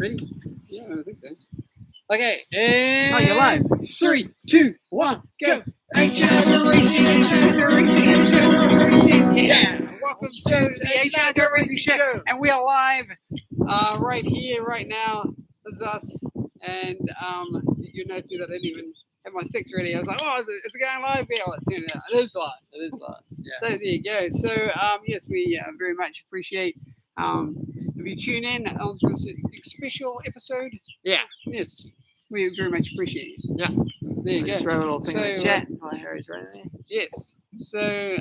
Ready? Yeah, I think so. Okay, and oh, you're live. 3, 2, 1, go. Yeah. Welcome to the HRJ Racing Show, and we are live right here, right now. This is us, and you notice that I didn't even have my sticks ready. I was like, oh, is it going live? Yeah, well, it turned out it is live. It is live. Yeah. So there you go. So yes, we very much appreciate if you tune in on this special episode. Yeah. Yes, we very much appreciate it. Yeah. There you go. Just wrote a little thing in the chat. Oh, Harry's right there. Yes. So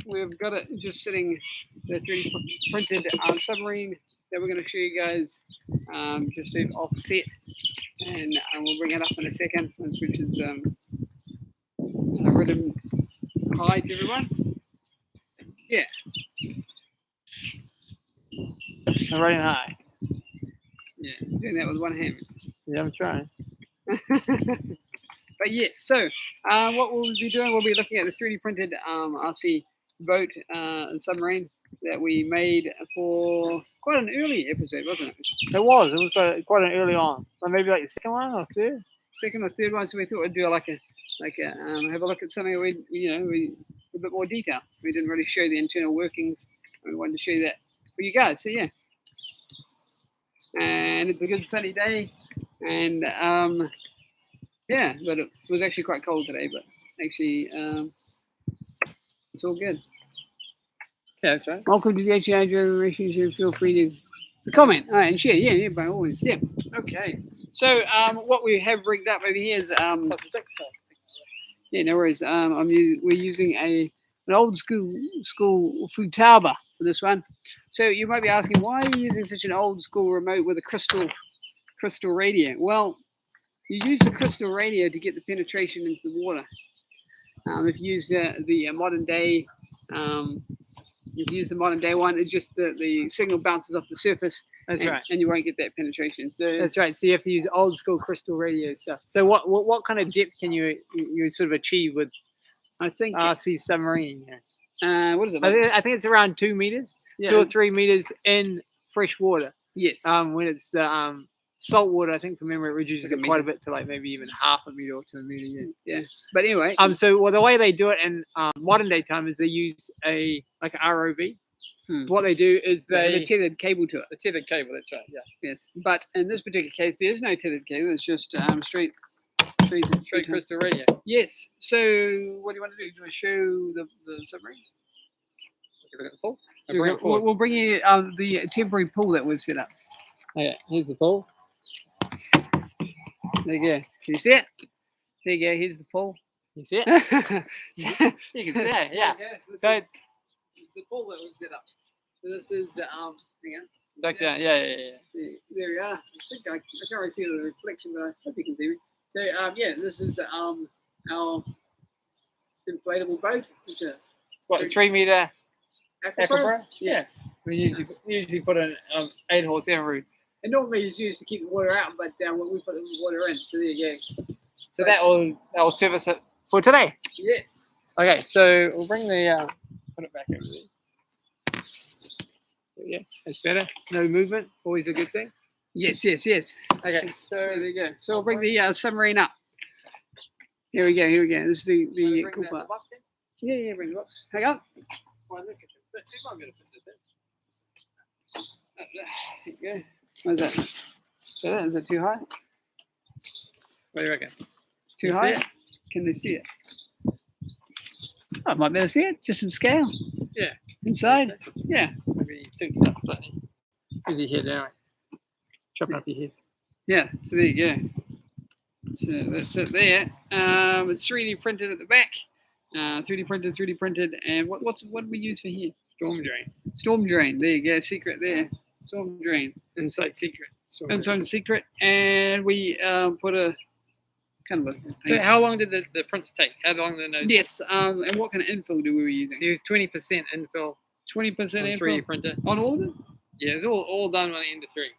we've got it just sitting, the 3D printed submarine that we're going to show you guys just offset, and we'll bring it up in a second, which is rhythm. Hi to everyone. Yeah. I'm running high. Yeah, doing that with one hand. Yeah, I'm trying. But yes, so what we'll be doing, we'll be looking at the 3D printed RC boat and submarine that we made for quite an early episode, wasn't it? It was quite an early on. Like maybe like the second one or third? Second or third one, so we thought we'd do like a have a look at something we a bit more detail. We didn't really show the internal workings. We wanted to show that for you guys. So yeah. And it's a good sunny day, and yeah, but it was actually quite cold today, but actually it's all good. Yeah, that's right. Welcome to the HRJ Racing Show. Feel free to comment and share. Yeah, by all means. Yeah. Okay. So what we have rigged up over here is yeah, no worries. We're using an old school Futaba for this one. So you might be asking, why are you using such an old school remote with a crystal radio? Well, you use the crystal radio to get the penetration into the water. If you use the modern day, one, it's just the signal bounces off the surface. That's right, and you won't get that penetration. So that's right. So you have to use old school crystal radio stuff. So what kind of depth can you sort of achieve with? I think RC submarine. What is it? I think it's around 2 meters, yeah, 2 or 3 meters in fresh water. Yes. When it's the salt water, I think from memory it reduces it quite a bit to like maybe even half a meter or to a meter. Yeah. Yeah. But anyway. So the way they do it in modern day time is they use an ROV. What they do is they have a tethered cable to it. A tethered cable, that's right. Yeah. Yes. But in this particular case, there is no tethered cable. It's just straight crystal radio. Yes. So what do you want to do? Do you want to show the submarine? Look at the pool. We'll bring you the temporary pool that we've set up. Okay, here's the pool. There you go. Can you see it? There you go. Here's the pool. You see it? You can see it. Yeah. So it's the pool that we set up. So this is hang on. Back down. Yeah. There we are. I think I can't really see the reflection, but I hope you can see me. So yeah, this is our inflatable boat. It's what, 3 meter aquapro? Yes. We usually put an 8-horse Emerald. And normally it's used to keep the water out, but we put the water in. So there you go. So that will serve us for today. Yes. Okay, so we'll bring the put it back over there. Yeah, that's better. No movement, always a good thing. Yes. Okay, so there you go. So we'll bring the submarine up. Here we go. This is the cool part. Yeah, bring the box. Hang on. There you go. What is that? Is that too high? What do you reckon? Too high? Can they see it? I might be able to see it, just in scale. Yeah. Inside? Yeah. Maybe too tough slightly. Where's your head anyway? Chopping up your head. Yeah, so there you go. So that's it there. It's 3D printed at the back. 3D printed. And what do we use for here? Storm drain. There you go. Secret there. Storm drain. Inside secret. Inside secret. And we put a kind of a. So how long did the prints take? How long did the nose? Yes. And what kind of infill we were using? We used 20% infill. 20% infill. 3D printer. On all of them? Yeah, it's all done on the end of 3.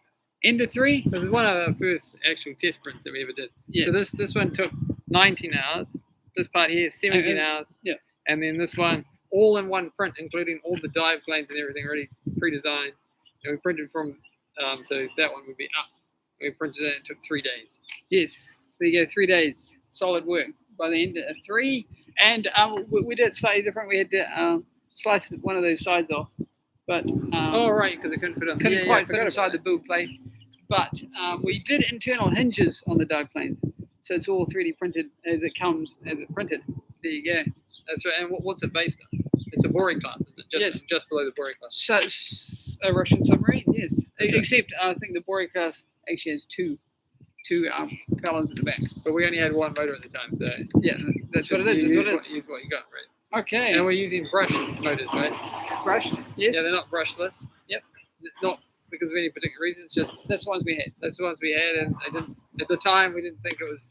End of 3? This is one of our first actual test prints that we ever did. Yeah. So this one took 19 hours. This part here is 17 hours. Yeah. And then this one, all in one print, including all the dive planes and everything already pre-designed. And we printed from So that one would be up. We printed it. It took 3 days. Yes, there you go. 3 days, solid work. By the end of 3, and we did it slightly different. We had to slice one of those sides off, but Oh right, because it couldn't fit on. couldn't quite fit inside the build plate. But we did internal hinges on the dive planes, so it's all 3D printed as it comes, as it printed. There you go. That's right. And what's it based on? It's a boring class, isn't it? Yes. Just below the boring class. So it's a Russian submarine, yes. That's right. Except I think the boring class actually has two propellers at the back. But we only had one motor at the time, so Yeah, that's what it is. That's what it is. Use what you got, right? Okay. And we're using brush motors, right? Brushed, yes. Yeah, they're not brushless. Yep. It's not because of any particular reason. It's just That's the ones we had. that's the ones we had, and I didn't at the time we didn't think it was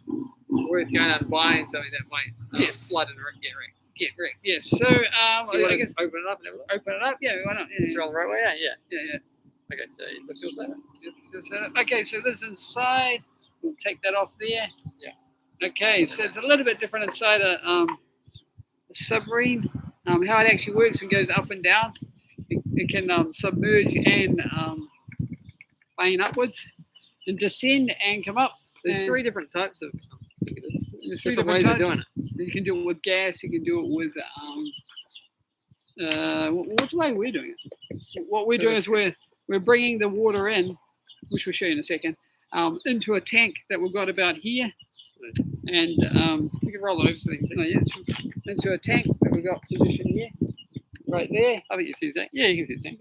worth going out and buying something that might Yes. flood and get wrecked. Get wrecked, yes. So, So I guess open it up and have a look. open it up. Yeah, why not? It's Yeah, all the right way out. Yeah. yeah. Okay, so let's feel that. Okay, so this inside, we'll take that off there. Yeah. Okay, so it's a little bit different inside a submarine. How it actually works and goes up and down. It can submerge and plane upwards and descend and come up. There's And 3 different types of. There's 3 Three different ways types. of doing it. You can do it with gas. You can do it with what's the way we're doing it? What we're doing is we're bringing the water in, which we'll show you in a second, into a tank that we've got about here, and You can roll it over so they can see. no, yeah, into a tank that we've got positioned here, right there, I think you see the tank. Yeah, you can see the tank.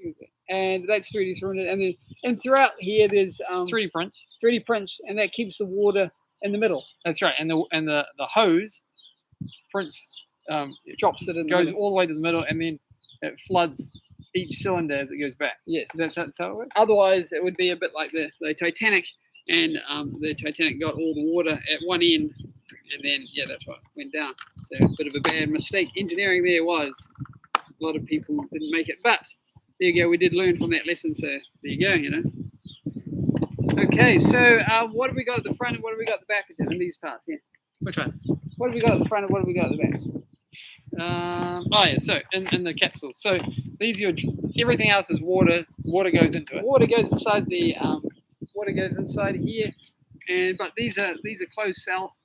and that's 3D printed. And then and throughout here there's 3D prints. 3D prints, and that keeps the water in the middle. That's right, and the hose prints Drops it in the goes middle. all the way to the middle, and then it floods each cylinder as it goes back. Yes. That's how it works. Otherwise, it would be a bit like the Titanic, and the Titanic got all the water at one end, and then yeah, that's what went down. So a bit of a bad mistake. Engineering there was. A lot of people didn't make it, but there you go. We did learn from that lesson. So there you go. You know. Okay, so what have we got at the front and what have we got at the back in these parts here? Which one? What have we got at the front and what have we got at the back? Oh yeah, so in the capsule. So these are everything else is water. Water goes into it. Water goes inside the water goes inside here, but these are closed cell.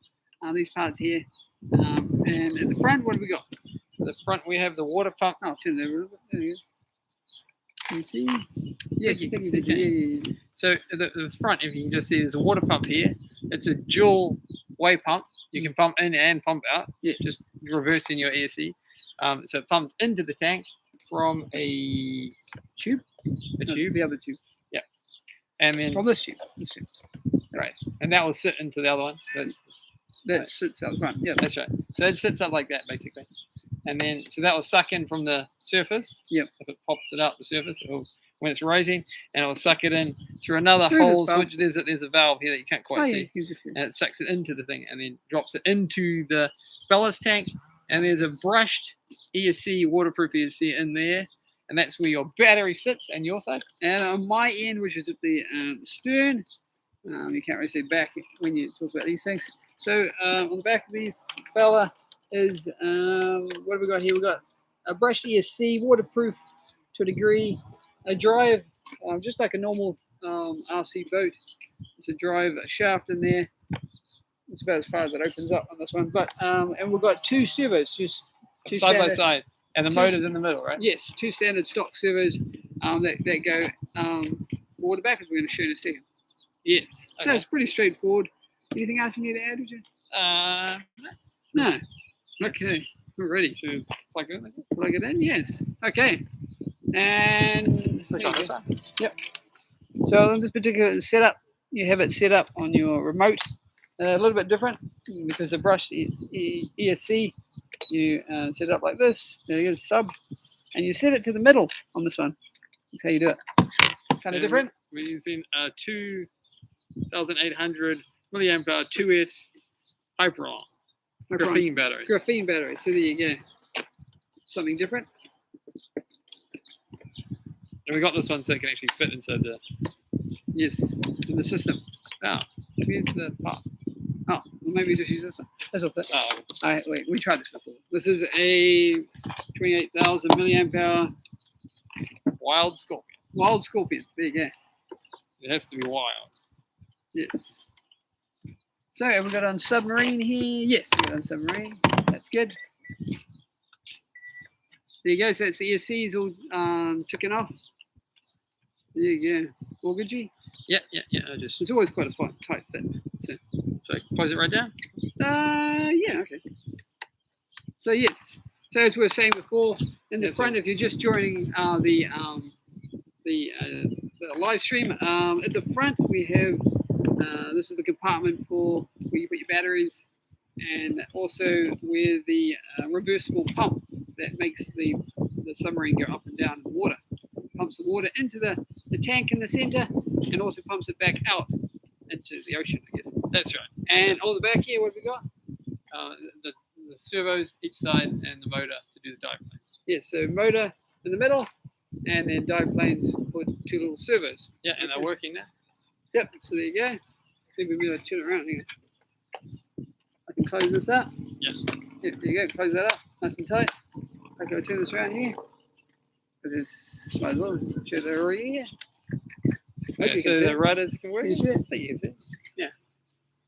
These parts here, and at the front, what have we got? At the front we have the water pump. Oh, turn it over. There you go. Can you see? Yes, you can see. see. Yeah. So at the front, if you can just see, there's a water pump here. It's a dual way pump. You can pump in and pump out. Yes. Just reversing your ESC. So it pumps into the tank from a Tube? a No, tube, the other tube. and then From this tube. This tube. and that will sit into the other one. That sits out front. Yeah. That's right. So it sits up like that basically, and then so that will suck in from the surface. Yep. If it pops it out the surface, when it's rising, and it will suck it in through another Through this hole, valve. which there's a valve here that you can't quite Oh, see. yeah, you just And it sucks it into the thing and then drops it into the ballast tank. And there's a brushed ESC, waterproof ESC in there. And that's where your battery sits and your side. And on my end, which is at the stern, you can't really see back when you talk about these things. So on the back of these fella is, what have we got here? We've got a brushed ESC, waterproof to a degree, a drive, just like a normal RC boat. It's a drive shaft in there. It's about as far as it opens up on this one. But and we've got 2 servos, just 2 Side by standard- side. And the two- motor's in the middle, right? Yes, 2 standard stock servos that go water back, as we're going to show in a second. Yes. So it's pretty straightforward. Anything else you need to add, Richard? No. Okay, we're ready. To plug it in. Plug it in, yes. Okay. And Which one? This side? so on this particular setup, you have it set up on your remote. A little bit different because the brush ESC, you set it up like this. There you go, sub, and you set it to the middle on this one. That's how you do it. Kind of different. We're using a 2,800 milliamp hour 2S Hyperon graphene battery. Graphene battery. So there you go. Something different. And we got this one so it can actually fit inside the. Yes, in the system. Oh, here's the part. Oh, well, maybe just use this one. This will fit. Oh, Wait, we tried this before. This is a 28,000 milliamp hour Wild Scorpion. Wild Scorpion. There you go. It has to be wild. Yes. So have we got on submarine here? Yes, we got on submarine. That's good. There you go. So it's the ESC's all ticking off. There you go. All good, G? Yeah. It's always quite a tight fit. So Close it right down. yeah, okay. So yes. So as we were saying before, in the front, if you're just joining the live stream, at the front we have this is the compartment for where you put your batteries, and also where the reversible pump that makes the submarine go up and down in the water. Pumps the water into the tank in the center, and also pumps it back out into the ocean, I guess. That's right. And on the back here, what have we got? The servos each side and the motor to do the dive planes. Yeah, so motor in the middle, and then dive planes for 2 little servos. Yeah, and they're working now. Yep, so there you go. Maybe we'll turn it around here. I can close this up. Yeah. Yep, there you go, close that up, nice and tight. Okay, I'll turn this around here. Because might as well show the already here. Yeah, so the rudders can work. You see it? I think you can see it. Yeah.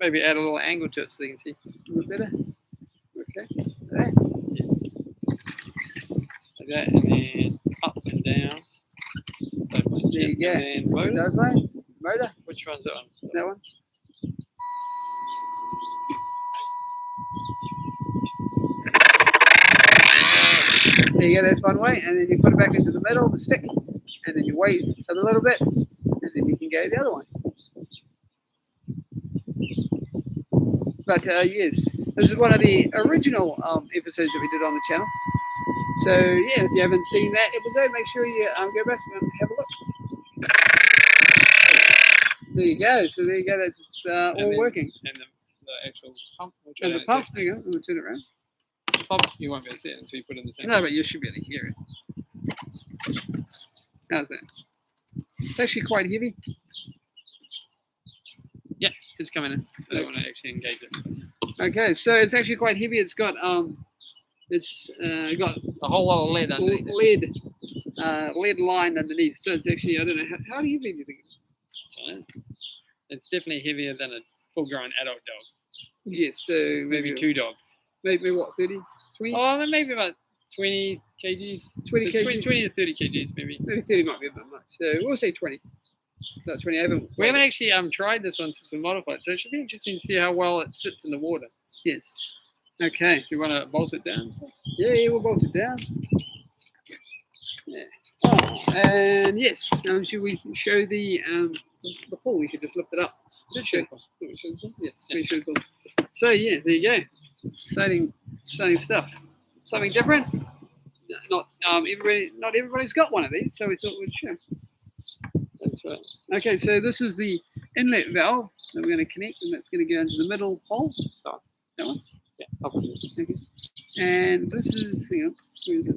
Maybe add a little angle to it so they can see. A little better. Okay. There. Like that, and then up and down. There you go. And motor. Motor. Which one's that one? That one. There you go, that's one way, and then you put it back into the middle, the stick, and then you wait a little bit, and then you can go the other way. But yes, this is one of the original episodes that we did on the channel. So yeah, if you haven't seen that episode, make sure you go back and have a look. There you go. So there you go. That's all working. And the actual pump. And the pump. There you go. We'll turn it around. Pump, you won't be able to see it until you put it in the tank. No, but you should be able to hear it. How's that? It's actually quite heavy. Yeah, it's coming in. I don't want to actually engage it. Okay, so it's actually quite heavy. It's got got a whole lot of lead underneath. Lead lined underneath. So it's actually, I don't know, how heavy do you think? It's definitely heavier than a full-grown adult dog. Yes, so Maybe 2 dogs. Maybe what, 30, 20? Oh, maybe about 20 kgs. 20 kgs? 20 to 30 kgs, maybe. Maybe 30 might be a bit much. So we'll say 20. About 20. We haven't actually tried this one since we modified, so it should be interesting to see how well it sits in the water. Yes. Okay. Do you want to bolt it down? Yeah, we'll bolt it down. Yeah. Oh, and yes, should we show the pool? We should just lift it up. Did show. Yes, we should. So yeah, there you go. Exciting stuff. Something different. Not everybody's got one of these, so we thought we'd show. That's right. Okay, so this is the inlet valve that we're going to connect, and that's going to go into the middle hole. Oh. That one? Yeah. Okay. And this is, hang on, where is it?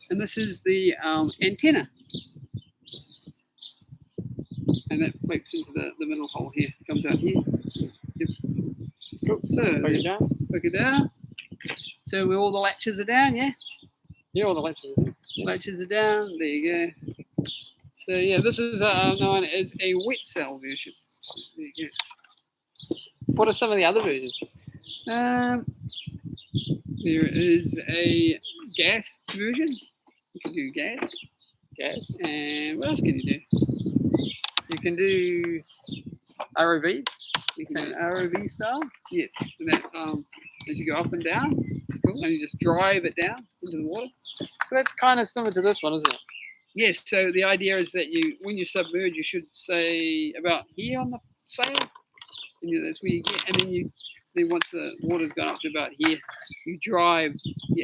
And this is the antenna. And that plugs into the middle hole here. Comes out here. Yep. Cool. So Plug it down. Plug it down. So where all the latches are down, yeah? Yeah, all the latches are down. Latches are down. There you go. So yeah, this is known as a wet cell version. There you go. What are some of the other versions? There is a gas version. You can do gas. And what else can you do? You can do ROV. You can do ROV style. Yes. And that, as you go up and down, cool. And you just drive it down into the water. So that's kind of similar to this one, isn't it? Yes. So the idea is that when you submerge, you should say about here on the sail. And that's where you get. And then once the water's gone up to about here, you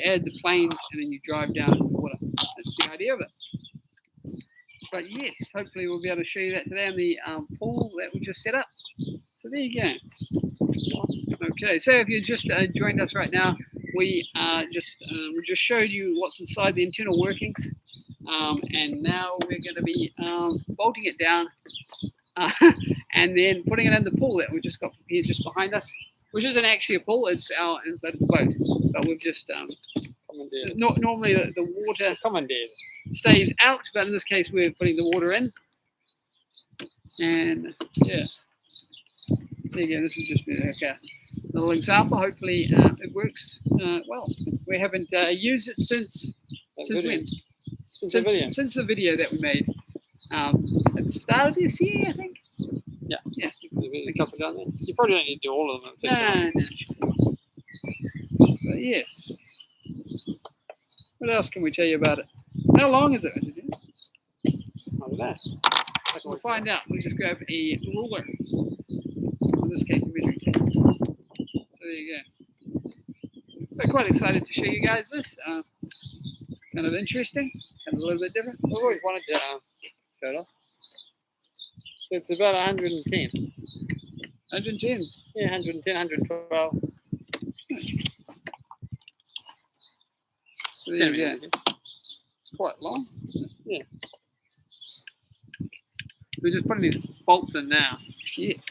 add the planes, and then you drive down the water. That's the idea of it. But yes, hopefully we'll be able to show you that today on the pool that we just set up. So there you go. Okay, so if you just joined us right now, we just showed you what's inside the internal workings, and now we're going to be bolting it down, and then putting it in the pool that we just got prepared just behind us, which isn't actually a pool; it's our inflatable boat. But we've just Normally the water Commandeered. stays out, but in this case we're putting the water in. And yeah, there you go. This is just like a little example. Hopefully it works well. We haven't used it since when? Since the video that we made at the start of this year, I think. Yeah. Yeah. There's a couple down there. You probably don't need to do all of them. No. But yes. What else can we tell you about it? How long is it? I don't know. We'll find out. We'll just grab a ruler. In this case, a measuring tape. So there you go. We're quite excited to show you guys this. Kind of interesting. Kind of a little bit different. I've always wanted to show it off. So it's about 110. 110. Yeah, 110, 112. So there you go. It's quite long. Yeah. We're just putting these bolts in now. Yes.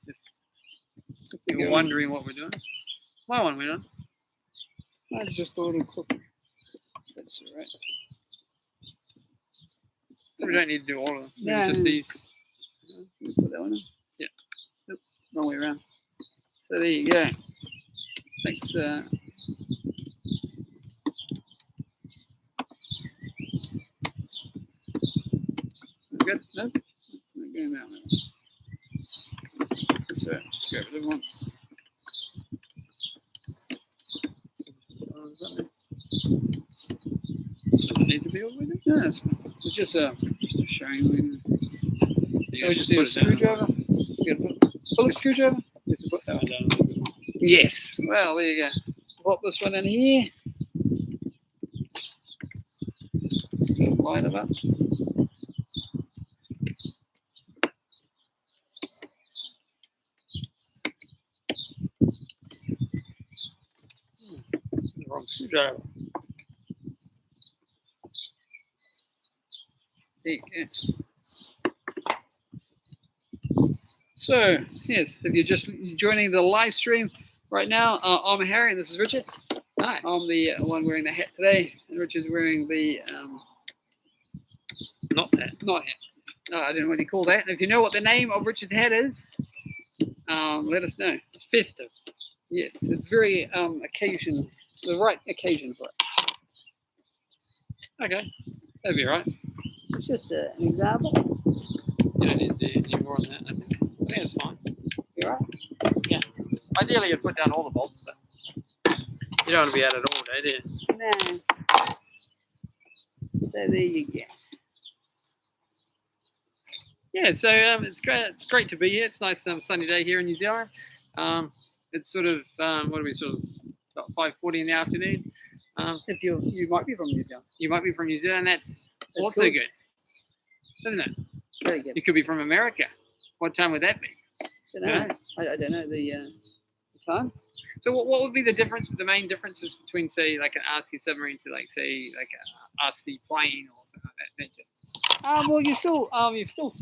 If you're wondering what we're doing. My one we're doing. That's just a little clip. That's all right. We don't need to do all of them. No, Just these. Put that one in. Yeah. Oops, wrong way around. So there you go. Thanks. Good? No? Let's not go that way. That's all right. Just grab it one. Doesn't need to be all the way there? No, it's just a showing. You We just need a put it down. screwdriver. You got a Phillips screwdriver? You have to put that one down a little bit. Yes. Well, there you go. Pop this one in here. Line it up. The wrong screwdriver. There you go. So, yes, if you're just joining the live stream right now, I'm Harry and this is Richard. Hi. I'm the one wearing the hat today, and Richard's wearing the Not that. not hat. No, I don't know what you call that. And if you know what the name of Richard's hat is, let us know. It's festive. Yes, it's very occasion, the right occasion for it. Okay. That'd be right. It's just an example. You don't need to do any more on that, I think. I think it's fine. You all right? Yeah. Ideally, you'd put down all the bolts, but you don't want to be at it all day, do you? No. So there you go. Yeah, so it's great. It's great to be here. It's a nice sunny day here in New Zealand. It's sort of what are we sort of about 5:40 in the afternoon. If you might be from New Zealand. You might be from New Zealand. That's also cool. good, isn't it? Very good. You could be from America. What time would that be? Don't know. I don't know the time. So what would be the difference? The main differences between, say, like an RC submarine to, like, say, like a RC plane or something like that nature? Well, you still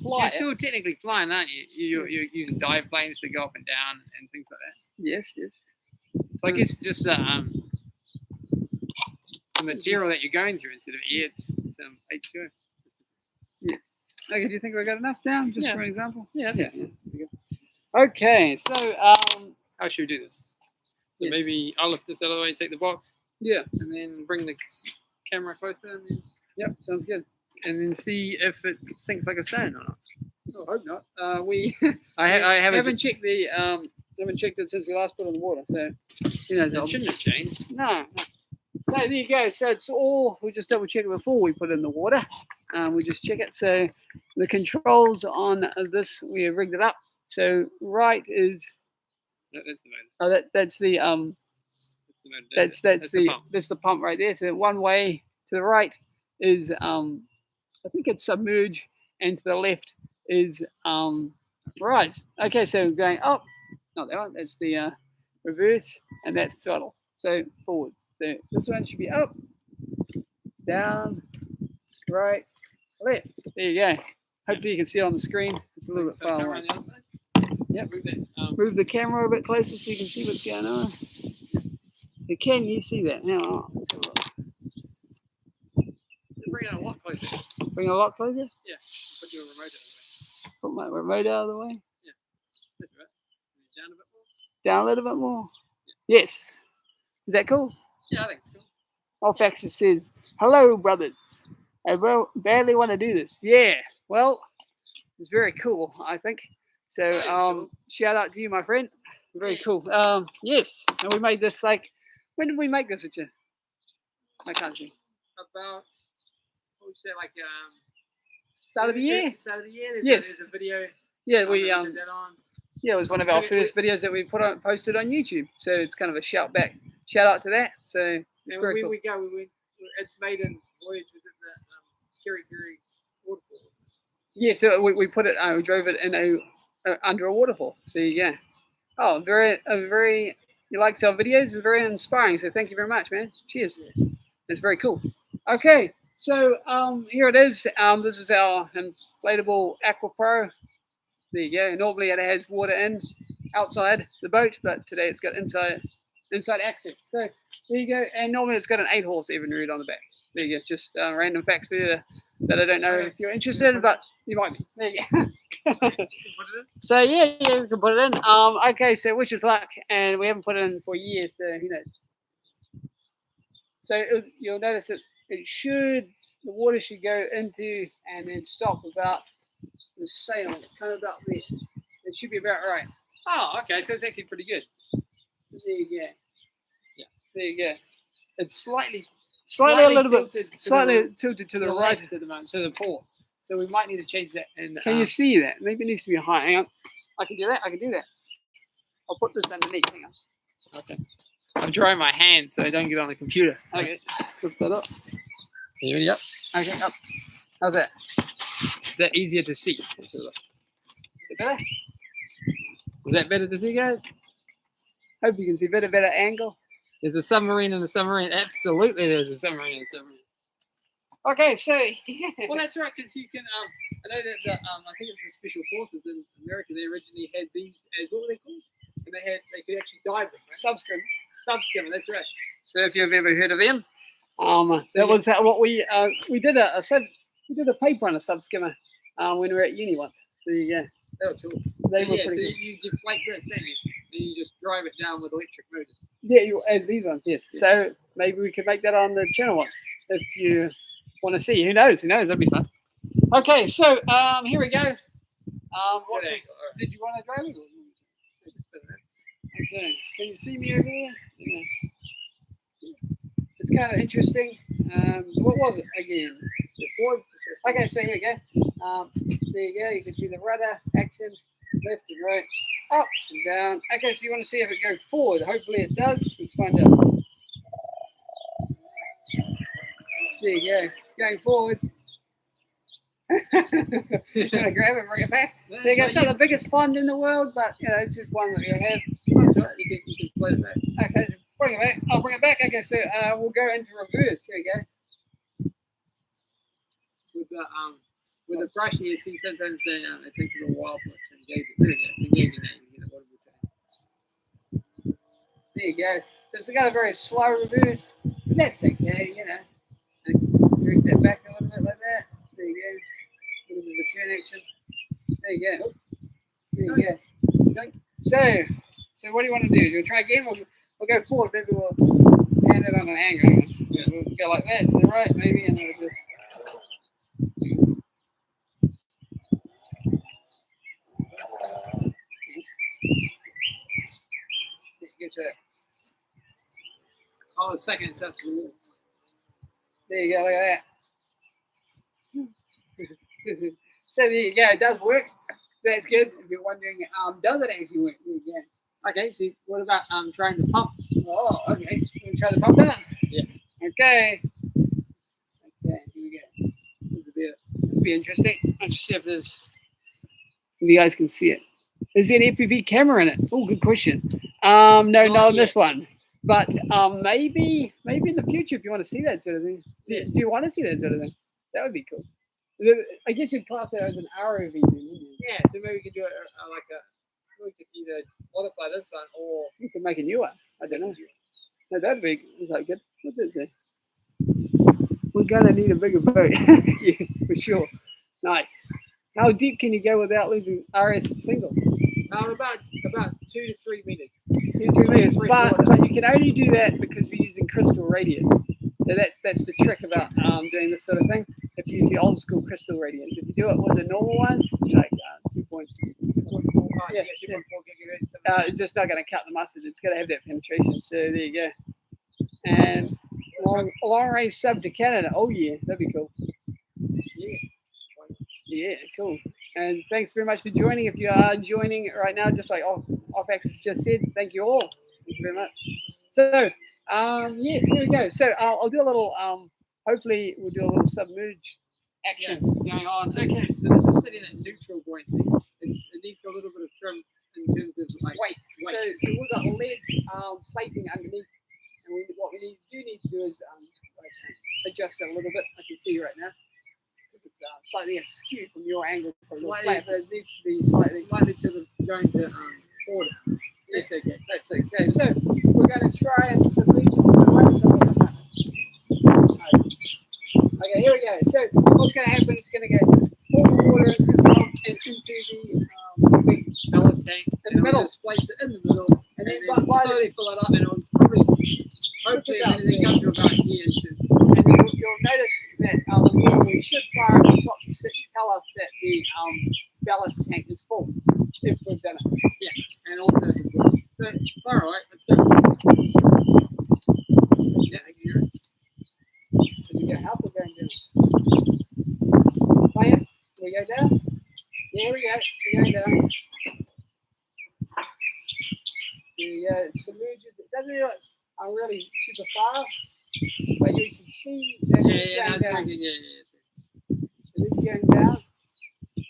fly. You're still technically flying, aren't you? You're using dive planes to go up and down and things like that. Yes, yes. So I guess just the material that you're going through instead of air, it's H2O. Yes. Okay, do you think we got enough down, just Yeah. for an example? Yeah. Yeah. Okay, so How should we do this? So Yes. maybe I'll lift this out of the way, take the box, yeah. and then bring the camera closer, and then, Yep, sounds good. and then see if it sinks like a stone or not. I hope not. We I haven't checked the haven't checked it since we last put it in the water, so you know It shouldn't have changed. no. So there you go. So it's all we just double check it before we put it in the water. We just check it. So the controls on this we have rigged it up. So right is That's the motor. that's the That's the motor. that's the pump right there. So one way to the right is I think it's submerge, and to the left is rise. Okay, so going up, not that one. That's the reverse, and that's throttle. So forwards. So this one should be up, down, right, left. There you go. Hopefully you can see it on the screen. It's a little bit far away. Yep. Move the camera a bit closer so you can see what's going on. Can you see that? Hang on. Let's have a look. Bring it a lot closer. Bring it a lot closer. Yeah. Put your remote out of the way. Put my remote out of the way. That's right. Down a bit more. Down a little bit more. Yeah. Yes. Is that cool? Yeah, I think it's cool. Olfax says, "Hello, brothers. I barely want to do this." Yeah. Well, it's very cool, I think. So, Cool. shout out to you, my friend. Very cool. Yes. And we made this like, when did we make this, Richard? I can't see. About, what would you say, like Start of the year. Start of the year. Yes. There's a video. Yeah, we did that on. yeah, it was one of our first videos that we posted on YouTube. So it's kind of a shout out to that. So it's very cool. It's made in Voyage, was it the Kiri waterfall? Yeah, so we put it. We drove it in under a waterfall. So yeah. Oh, very. You liked our videos. They're very inspiring. So thank you very much, man. Cheers. It's very cool. Okay, so here it is. This is our inflatable Aqua Pro. There you go. Normally it has water outside the boat, but today it's got inside access. So there you go. And normally it's got an 8-horse Evinrude on the back. There you go. Just random facts for you that I don't know if you're interested, but you might be. There you go. So yeah, we can put it in. Okay, so wish us luck, and we haven't put it in for years, so who knows. So you'll notice that the water should go into and then stop about the sail, kind of about there. It should be about right. Oh, okay. So it's actually pretty good. There you go. Yeah. There you go. It's slightly a little bit tilted to the right at the moment, to the port. So we might need to change that. And can you see that? Maybe it needs to be high. Hang on. I can do that. I'll put this underneath. Hang on. Okay. I'm drying my hands so I don't get on the computer. Okay. Flip that up. Here we go. Okay, up. How's that? Is that easier to see? Is it better? Is that better to see, guys? Hope you can see better angle. There's a submarine and a submarine. Absolutely, there's a submarine and a submarine. Okay, so well, that's right, because you can. I know that I think it's the special forces in America. They originally had these as what were they called? And they could actually dive them. Right? Subskimmer. That's right. So if you've ever heard of them, that was what we did a paper on a subskimmer when we were at uni once. So yeah, that was cool. They were pretty so cool. you deflate this, don't you? And you just drive it down with electric motors. Yeah, as these ones. Yes. Yeah. So maybe we could make that on the channel once if you want to see. Who knows? That'd be fun. Okay, so here we go. Did you want to drive it? Okay. Can you see me over there? Yeah. It's kind of interesting. What was it again? Okay, so here we go. There you go. You can see the rudder action, left and right, up and down. Okay, so you want to see if it goes forward. Hopefully it does. Let's find out. There you go. It's going forward. You're gonna grab it, bring it back. There you go. It's not the biggest pond in the world, but it's just one that you have. That's right. You can play it back. Okay, so bring it back. I'll bring it back. Okay, so we'll go into reverse. Here we go. With the brush, you see sometimes it takes a little while for it to engage it. There you go. It's engaging that. You get a little. There you go. So it's got a very slow reverse. But that's okay, And direct that back a little bit like that. There you go. A little bit of a turn action. There you go. There you go. Okay. So what do you want to do? Do you want to try again? We'll go forward. Maybe we'll hand it on an angle. Yeah. We'll go like that to the right, maybe, and then we'll just. Get to it. Oh, the second it's up to the wall. There you go, look at that. So there you go, it does work. That's good. If you're wondering, does it actually work? There you go. Okay, so what about trying to pump? Oh, okay. Can we try to pump that? Yeah. Okay. Okay, here we go. This will be interesting. I'll just see if you guys can see it. Is there an FPV camera in it? Oh, good question. No, not on this one. But maybe in the future, if you want to see that sort of thing. Do you want to see that sort of thing? That would be cool. I guess you'd class that as an ROV thing, wouldn't you? Yeah, so maybe we could do it we could either modify this one or you could make a new one. I don't know. No, that'd be like good. What's it say? We're gonna need a bigger boat. Yeah, for sure. Nice. How deep can you go without losing RS single? About 2 to 3 meters. 2 to 3 meters. But you can only do that because we're using crystal radios. So that's the trick about doing this sort of thing. If you use the old school crystal radios, if you do it with the normal ones, like 2.4 gigahertz, it's just not going to cut the mustard. It's going to have that penetration. So there you go. And long range sub to Canada. Oh yeah, that'd be cool. Yeah, cool. And thanks very much for joining. If you are joining right now, just like off Axis just said, thank you all. Thank you very much. So yes, there we go. So I'll do a little. Hopefully, we'll do a little submerge action going on. Okay, so this is sitting at neutral buoyancy. It needs a little bit of trim in terms of like weight. So we've got lead plating underneath, and what we need to do is adjust it a little bit. I can see right now. It's slightly askew from your angle, flat, but it needs to be slightly to the going to order. That's okay. That's okay. So we're going to try and submerge this in the right. Okay, here we go. So what's going to happen? It's going to go all the water into the big ballast tank in the middle. Just place it in the middle, and then slowly fill it up, and it'll hopefully anything comes to about here. And you'll notice that the water we should fire at the top to tell us that the ballast tank is full if we've done it. Yeah, and also so far right. Let's go. Yeah, I can hear it. Did you go up or going down? Play it. We go down. There we go. We're going down. There you go. It submerges. It doesn't do it really super fast, but you can see that it's going down. It is going down.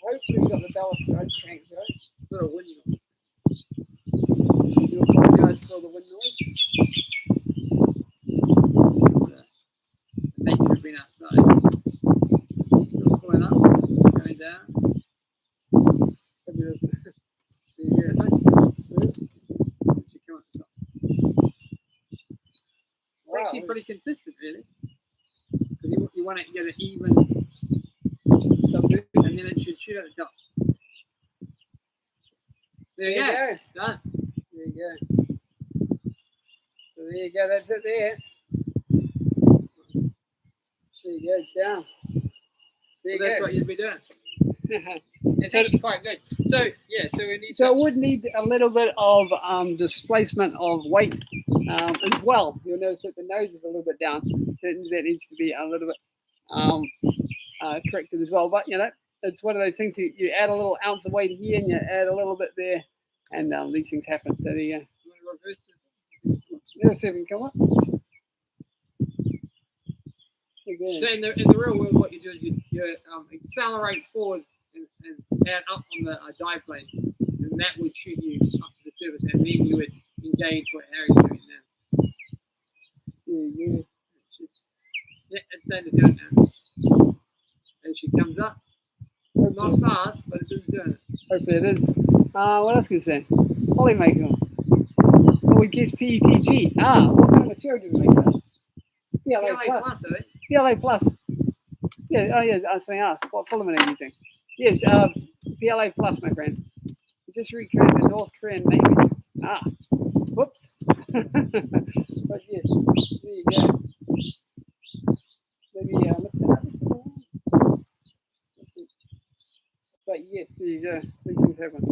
Hopefully we've got the ballast tank right. Little windy. You apologise for the wind noise. The nature of being outside. Still pulling up, going down. It's actually pretty consistent, really. Because you want to get an even subdue, and then it should shoot at the top. There you go. Done. There you go. So there you go. That's it there. There you go. It's down. There That's what you'd be doing. It's actually quite good. So yeah, so we need. So it would need a little bit of displacement of weight as well. You'll notice that the nose is a little bit down. So that needs to be a little bit corrected as well. But you know, it's one of those things. You add a little ounce of weight here, and you add a little bit there, and these things happen. So there you go. Let's see if we can come up. So in the real world, what you do is you accelerate forward and add up on the dive plane, and that would shoot you up to the surface, and then you would engage what Harry's doing now. Yeah, it's starting to do it now. As she comes up, it's not fast, but it is doing it. Hopefully it is. What else can I say? Polymaker. Oh, we guess PETG. What kind of material do we make that? PLA plus. I think. PLA plus. Yeah, oh yeah, I was saying what filament are you using? Yes, PLA plus, my friend. We just recreated the North Korean Navy. Whoops. But yes, there you go. Maybe look that up. But yes, there you go. These things happen.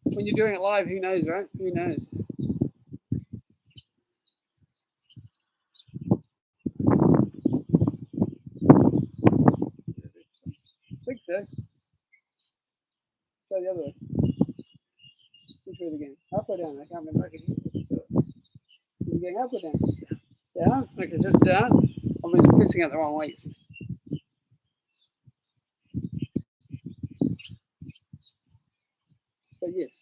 When you're doing it live, who knows, right? Who knows? I think so. Try the other way. Which way again? Up or down? I can't remember. Is it going up or down? Down? Okay, so it's down. I've been fixing it the wrong way. But yes,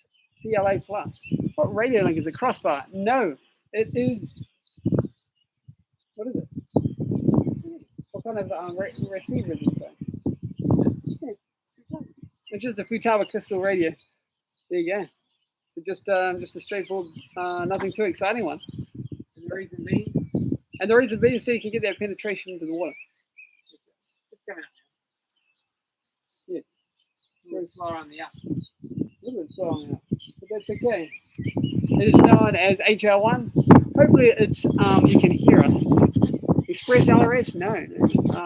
PLA plus. What radio link is a crossbar? No, it is. What is it? What kind of receiver is it? It's just a Futaba crystal radio. There you go. So just a straightforward, nothing too exciting one. The reason being, And the reason being so you can get that penetration into the water. it's coming up. Yes. Very slow on the up. A little bit slow on the up, but that's okay. It is known as HR1. Hopefully it's you can hear us. Express LRS? No.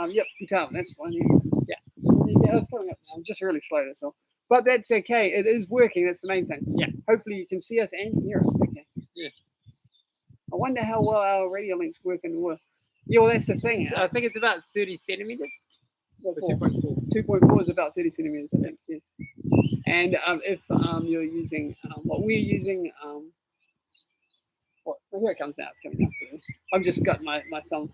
Yep, you tell them. That's the one. Yeah. Yeah, it's coming up now. I'm just really slow, that's all. But that's okay. It is working. That's the main thing. Yeah. Hopefully you can see us and hear us. Okay. Yeah. I wonder how well our radio links work in the water. Yeah, well, that's the thing. So I think it's about 30 centimeters. What, 2.4. 2.4 is about 30 centimeters, I think. Yes. And if you're using what we're using, well, here it comes now. It's coming now. So I've just got my thumb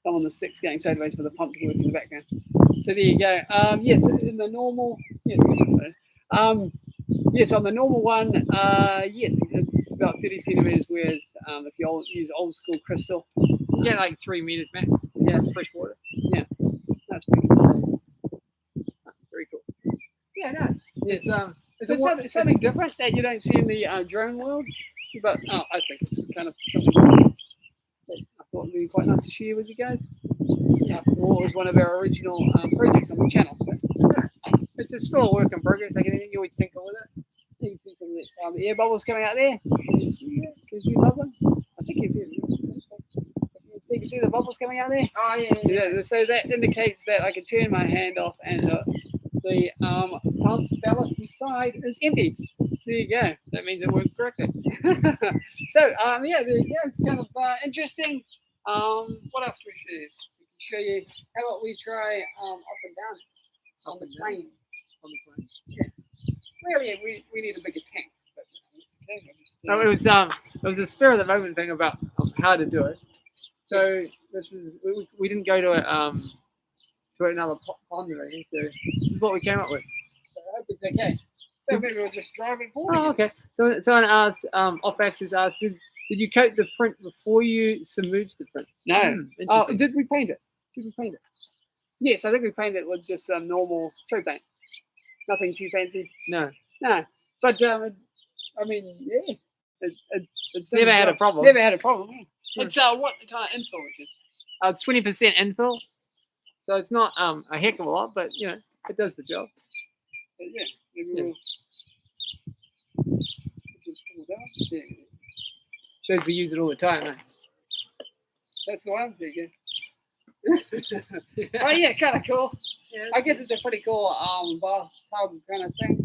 on the sticks going sideways for the pump to work in the background. So there you go. Yes, in the normal, yes, I think so. Yes, on the normal one, yes, it's about 30 centimeters. Whereas if you use old school crystal, You get like 3 meters max. Yeah. Fresh water. that's pretty good. Very cool. Yeah, no, It's it's something different that you don't see in the drone world. But I think it's kind of something that I thought would be quite nice to share with you guys. Yeah, well, it was one of our original projects on the channel. So it's still a work in progress. Like anything you always tinker with it. you can see some of the air bubbles coming out there. Can you see that? Can you see the bubble? I think you see it. You can see the bubbles coming out there. Oh yeah. So that indicates that I can turn my hand off and the pump ballast inside is empty. So there you go. That means it works correctly. So yeah, there you go. It's kind of interesting. What else can we show you? We can show you. How about we try up and down on the plane? On the plane. Yeah. Really, we need a bigger tank. But okay. No, it was a spur of the moment thing about how to do it. So this was we didn't go to another pond or anything. So this is what we came up with. So I hope it's okay. So maybe we'll just drive it forward. Oh, okay. So someone asked, off-axis asked, did you coat the print before you submerged the print? No. Oh, Interesting. did we paint it? Did we paint it? Yes, I think we painted it with just normal spray paint. Nothing too fancy. No. No. But I mean, yeah. It's Never had a problem. Never had a problem. Yeah. Hmm. It's what kind of infill is it? It's 20% infill, so it's not a heck of a lot, but you know it does the job. But yeah. Maybe Yeah. we'll just pull down. Yeah. Shows we use it all the time. Eh? That's the one. There you go. Oh yeah, kind of cool. Yeah. I guess it's a pretty cool bathtub kind of thing,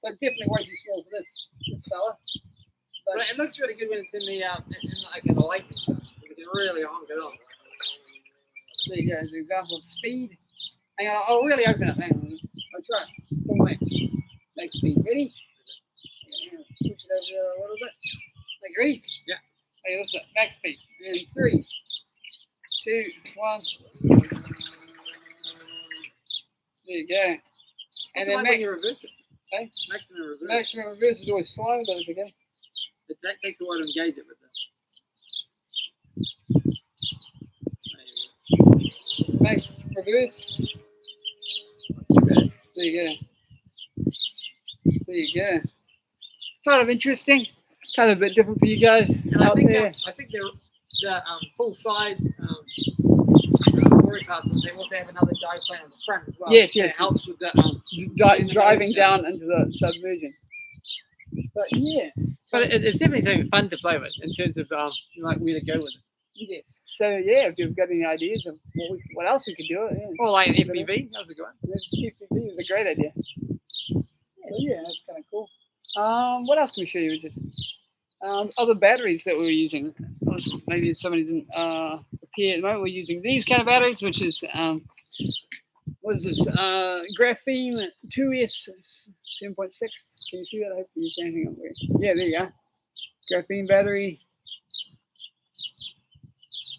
but definitely way too small for this fella. But it looks really good when it's in the like in the light and stuff. You can really honk it on. There you go. As an example of speed. Hang on, I'll really open it. Hang on. I'll try it. Full length. Make speed. Ready? Yeah, push it over there a little bit. Like, ready? Yeah. Okay, listen. Max speed. In 3, 2, 1. There you go. And then when you reverse it. Okay. Maximum reverse. Maximum reverse is always slow, but it's okay. That takes a while to engage it with this. Max reverse. There you go. There you go. Kind of interesting. Kind of a bit different for you guys And out there. I think the full size Warrior class ones, they also have another dive plane on the front as well. Yes, That yes. helps with the Driving down into the submersion. But yeah. But it's definitely something fun to play with in terms of like where to go with it. Yes. So yeah, if you've got any ideas of what else we could do, yeah, Or like an FPV, that was a good one. FPV is a great idea. Yeah, that's kind of cool. What else can we show you, Richard? Other batteries that we were using. Maybe somebody didn't appear at the moment. We're using these kind of batteries, which is what is this? Graphene 2S 7.6. Can you see that? I hope you can. Hang on. Yeah, there you are. Graphene battery.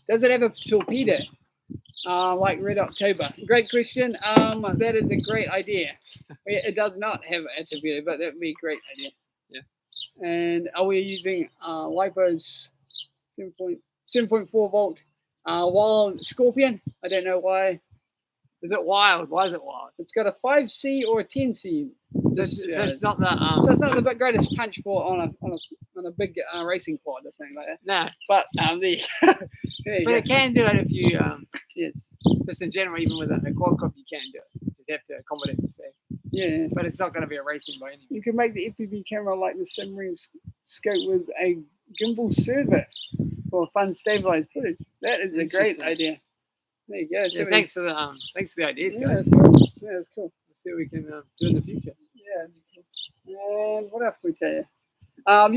Does it have a torpedo? Like Red October? Great question. That is a great idea. It does not have a torpedo, but that would be a great idea. Yeah. And are we using LiPo's 7.4 volt wild Scorpion? I don't know why Is it wild? Why is it wild? It's got a 5C or a 10C. So it's not that. So it's not the greatest punch for on a big racing quad or something like that. No, but it can do it if you yes. Just in general, even with a quad cop, you can do it. You just have to accommodate the thing. Yeah, but it's not going to be a racing by any means. You can make the FPV camera like the submarine scope with a gimbal servo for fun stabilized footage. That is a great idea. There you go. Yeah, thanks for the ideas, guys. Yeah, that's cool. Yeah, that's cool. Let's see what we can do in the future. Yeah. And what else can we tell you?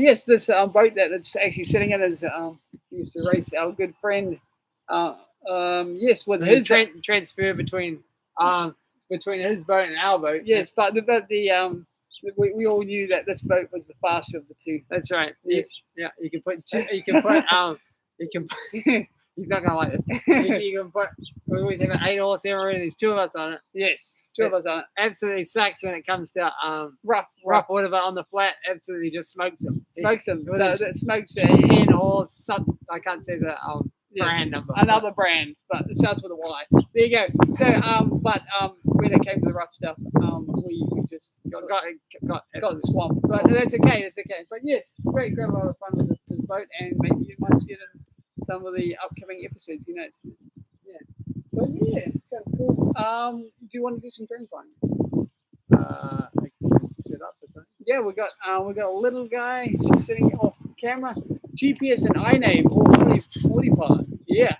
Yes, this boat that it's actually sitting in is used to race our good friend. Yes, with his transfer between his boat and our boat. Yes, but we all knew that this boat was the faster of the two. That's right. Yes. Yeah. You can put he's not gonna like this. You can put. We always have an 8-horse submarine. There's 2 of us on it. Yes, 2 of us on it. Absolutely sucks when it comes to rough water, but on the flat, absolutely just smokes them. Smokes them. So it smokes 10-horse. I can't say the brand number. Another brand, but it starts with a Y. There you go. So when it came to the rough stuff, we just got swamped. But that's okay. That's okay. But yes, great. Got a lot of fun with this boat, and maybe you might see it in some of the upcoming episodes. You know, yeah. But yeah, kind of cool. Do you want to do some drone flying? I can set up or something. Yeah, we got a little guy just sitting off camera. GPS and iName all only 40 part. Yeah,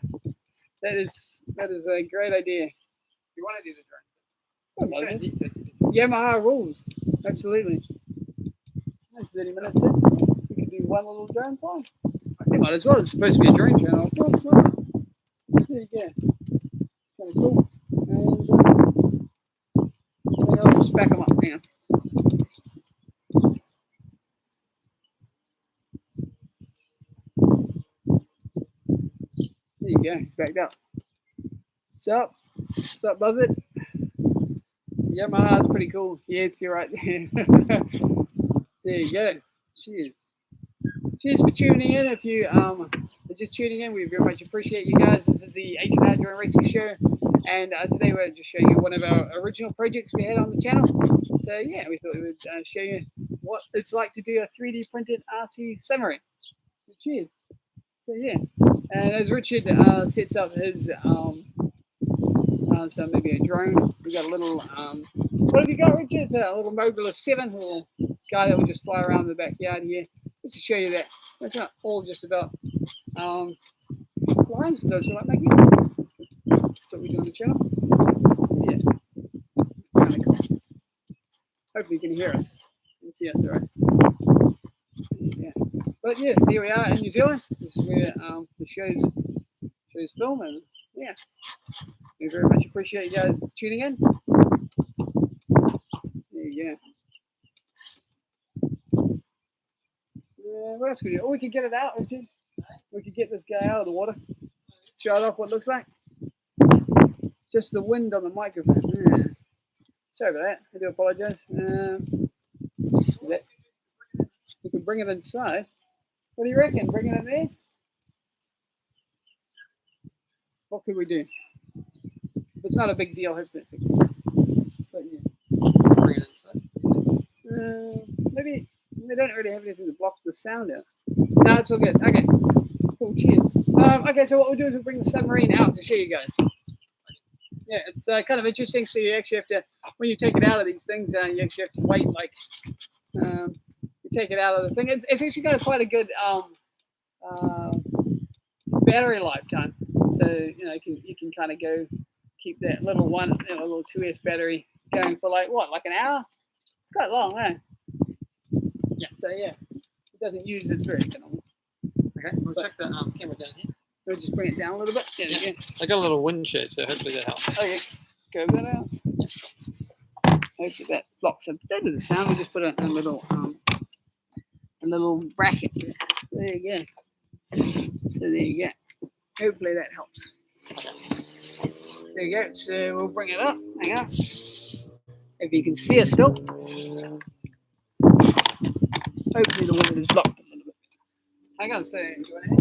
that is a great idea. You want to do the drone? Yamaha rules. Absolutely. That's 30 minutes in. We can do one little drone fly. I might as well. It's supposed to be a drone channel. There you go. Kind of cool. And I'll just back them up. Hang on. There you go. It's backed up. Sup, Buzzard? Yamaha's pretty cool. Yes, you're right there. There you go. Cheers. Cheers for tuning in. If you are just tuning in, we very much appreciate you guys. This is the H&R Drone Racing Show, and today we're just showing you one of our original projects we had on the channel. So yeah, we thought we would show you what it's like to do a 3D printed RC submarine. So cheers. So yeah, and as Richard sets up his so maybe a drone, we got a little what have you got, Richard? A little Mobiler 7, little guy that will just fly around the backyard here, just to show you that it's not all just about flying. So those who like making. That's what we do on the channel. So yeah, it's kind of cool. Hopefully you can hear us and see us, all right? Yeah. But yes, here we are in New Zealand. This is where the show's filmed, and yeah, we very much appreciate you guys tuning in. There you go. What else could we do? Oh, we could get it out, Richard. We could get this guy out of the water. Show it off what it looks like. Just the wind on the microphone. Yeah. Sorry about that. I do apologize. We can bring it inside. What do you reckon? Bring it in there? What could we do? If it's not a big deal, hopefully it's okay. But yeah. Bring it inside. Maybe they don't really have anything to block the sound out. No, it's all good. Okay. Cool. Cheers. Okay, so what we'll do is we'll bring the submarine out to show you guys. Yeah, it's kind of interesting. So you actually have to, when you take it out of these things, you actually have to wait like, you take it out of the thing. It's actually got quite a good battery lifetime. So, you know, you can kind of go keep that little one, you know, little 2S battery going for like an hour? It's quite long, eh? Yeah, so yeah, it doesn't use its very economical. Okay, we'll check the camera down here. We'll just bring it down a little bit. There we go. I got a little wind shade, so hopefully that helps. Okay, go that out. Hopefully that blocks a bit of the sound. We'll just put a little bracket here. There you go. So there you go. Hopefully that helps. Okay. There you go. So we'll bring it up. Hang on. If you can see us still. Hopefully the wind is blocked a little bit. Hang on. So do you want to hit?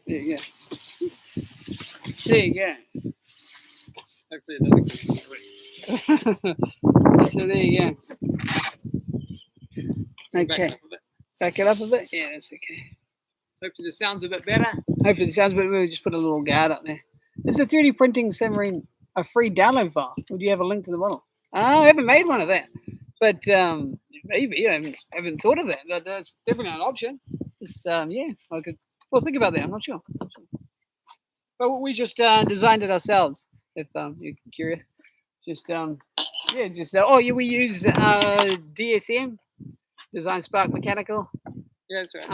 There you go. There you go. Hopefully it doesn't get wet. So there you go. Back Okay. up a bit. Back it up a bit. Yeah, that's okay. Hopefully the sound's a bit better. Hopefully the sounds better. We'll just put a little guard up there. Is the 3D printing submarine a free download file? Or do you have a link to the model? I haven't made one of that. But maybe I haven't thought of that. That's definitely an option. It's, yeah, I could. Well, think about that. I'm not sure. But we just designed it ourselves. If you're curious, just yeah, just oh yeah, we use DSM, Design Spark Mechanical. Yeah, that's right.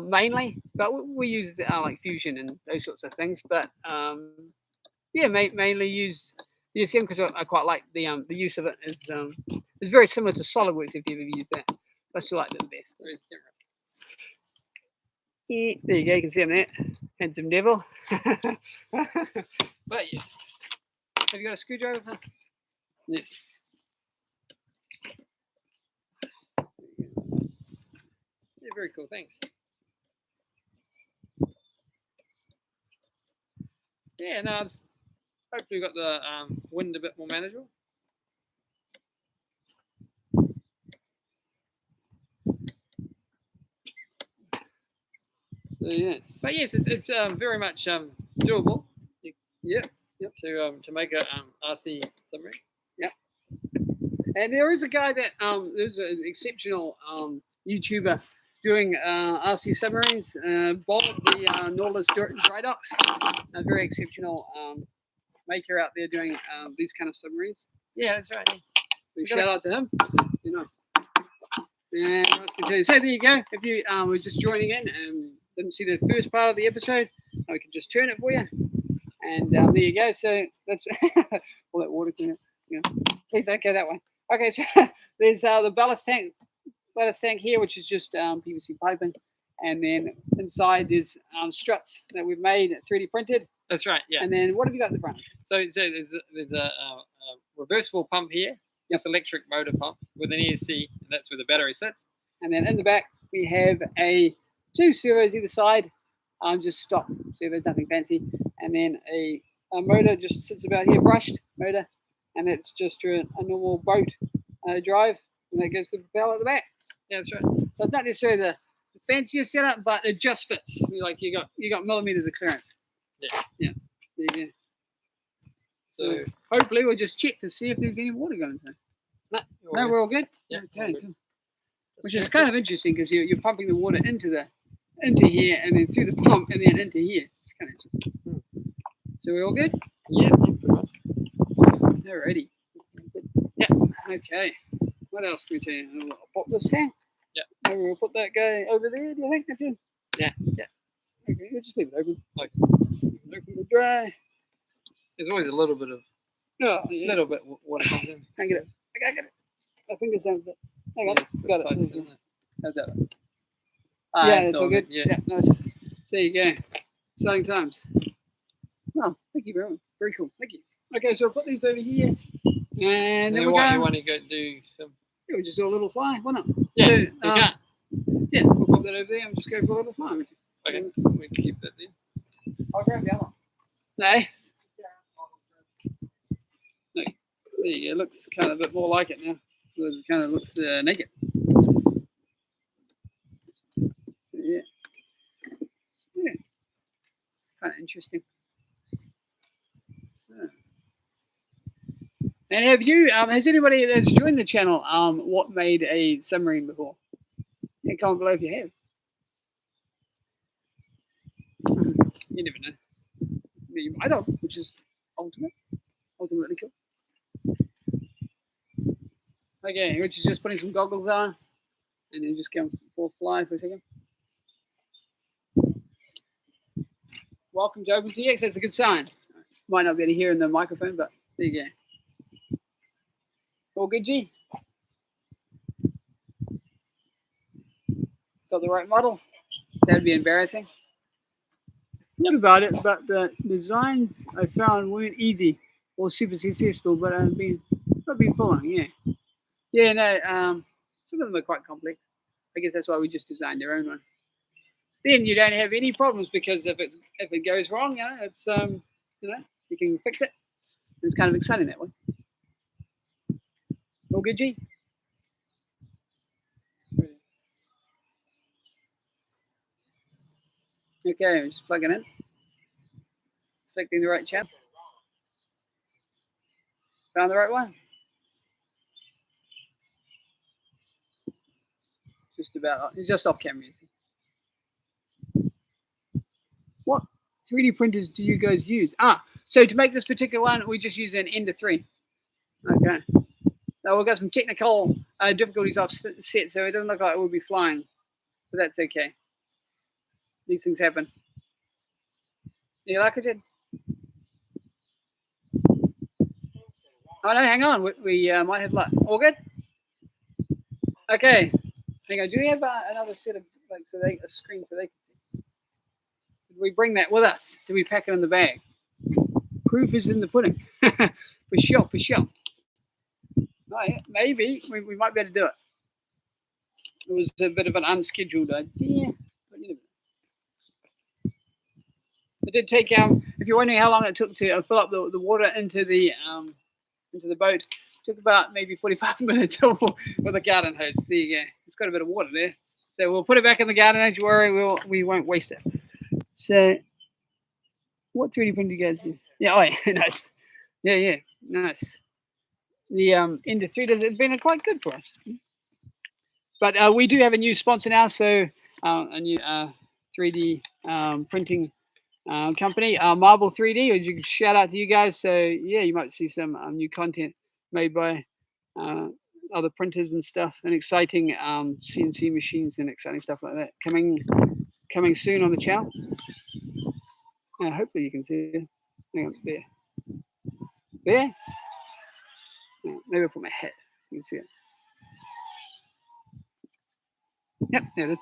Mainly, but we use like Fusion and those sorts of things. But yeah, mainly use DSM because I quite like the use of it. It's very similar to SolidWorks if you've ever used that. I still like it the best. Yeah, there you go. You can see him there, handsome devil. But yes, have you got a screwdriver? Yes. Yeah, very cool. Thanks. Yeah, no, hopefully we got the wind a bit more manageable. So yes, but yes, it's very much doable. Yep. To make a RC submarine. Yep. And there is a guy that there's an exceptional YouTuber doing RC submarines. Bob, the Nautilus Dry Docks, a very exceptional maker out there doing these kind of submarines. Yeah, that's right. So shout out to him. You know. And let's continue. So there you go. If you were just joining in and didn't see the first part of the episode, I can just turn it for you. And there you go. So that's all that water can. You know, please don't go that way. Okay, so there's the ballast tank here, which is just PVC piping, and then inside there's struts that we've made 3D printed. That's right. Yeah. And then what have you got in the front? So there's a reversible pump here. Yep. It's electric motor pump with an ESC, and that's where the battery sits. And then in the back we have two servos either side. Just stock servos, nothing fancy. And then a motor just sits about here, brushed motor, and it's just a normal boat drive, and that goes to the propeller at the back. Yeah, that's right. So it's not necessarily the fanciest setup, but it just fits. Like you got millimeters of clearance. Yeah. There you go. So hopefully we'll just check to see if there's any water going through. No, we're all good. Yeah. Okay. Good. Which is kind of interesting because you're pumping the water into here and then through the pump and then into here. It's kind of interesting. So we're all good? Yeah. Alrighty. Yeah. Okay. What else can we tell you? I'll pop this tank. Yeah. Maybe we'll put that guy over there. Do you think that's it? Yeah. Okay. We'll just leave it open. Okay. Open to dry. There's always a little bit of little bit water comes in. I get it. I got it. I think it's over there. Hang on. Got it. How's that? Yeah, that's all good. Yeah, nice. There you go. Exciting times. Well, thank you very much. Very cool. Thank you. Okay, so I'll put these over here. And then you we're want going. to go do some. Yeah, we'll just do a little fly. Why not? Yeah. So, yeah, we'll pop that over there and just go for a little fly. Okay. We can keep that there. I'll grab the other one. No. No. There you go. Looks kind of a bit more like it now. It kind of looks naked. So, yeah. Kind of interesting. So. And have you, has anybody that's joined the channel what made a submarine before? Yeah, comment below if you have. You never know. You might have, which is ultimately cool. Okay, which is just putting some goggles on and then just going for a fly for a second. Welcome to OpenTX, that's a good sign. Might not be able to hear in the microphone, but there you go. All good, G? Got the right model? That'd be embarrassing. Thought about it, but the designs I found weren't easy or super successful, but I've been following, yeah. Yeah, no, some of them are quite complex. I guess that's why we just designed our own one. then you don't have any problems, because if it goes wrong, it's you can fix it. It's kind of exciting that way. All good, G? Okay, I'm just plugging in. Selecting the right channel. Found the right one. Just about. It's just off camera, you see. What 3D printers do you guys use? So to make this particular one, we just use an Ender 3. Okay. Now we've got some technical difficulties offset, so it doesn't look like it will be flying, but that's okay. These things happen. You like it, Jed? Oh no, hang on. We might have luck. All good? Okay. Hang on. Do we have another set of a screen so they can see? Did we bring that with us? Did we pack it in the bag? Proof is in the pudding. For sure, for sure. Oh, yeah, maybe we might be able to do it. It was a bit of an unscheduled idea. It did take if you're wondering how long it took to fill up the water into the boat, it took about maybe 45 minutes with a garden hose. There you go. It's got a bit of water there, so we'll put it back in the garden. Don't you worry, we won't waste it. So, what 3D print do you guys use? Yeah, oh yeah, nice. Yeah, nice. The Ender 3 it's been quite good for us. But we do have a new sponsor now, so a new 3D printing company, Marble 3D. Shout out to you guys. So yeah, you might see some new content made by other printers and stuff, and exciting CNC machines and exciting stuff like that coming soon on the channel. Hopefully you can see it. Hang on, there. Maybe I'll put my hat. You can see it. Yep, there it is.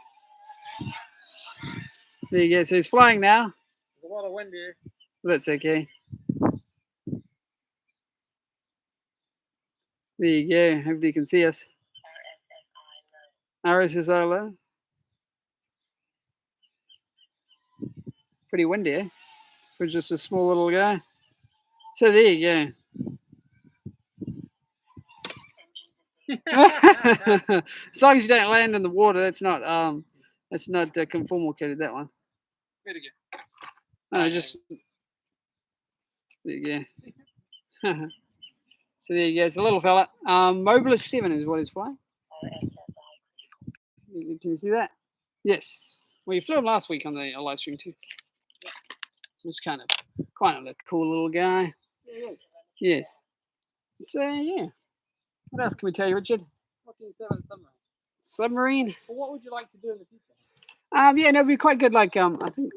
There you go. So it's flying now. There's a lot of wind here. Well, that's okay. There you go. Hopefully you can see us. RSSI low. Pretty windy, eh? For just a small little guy. So there you go. As long as you don't land in the water, that's not conformal-coated, that one. Where'd it go? Oh, just there you go. So there you go. It's a little fella. Mobilis 7 is what it's flying. Can you see that? Yes. Well, you flew him last week on the live stream too. It's kind of a cool little guy. Yes. So yeah. What else can we tell you, Richard? What can you say about the submarine? Submarine. Well, what would you like to do in the future? Yeah, no, it'd be quite good. Like I think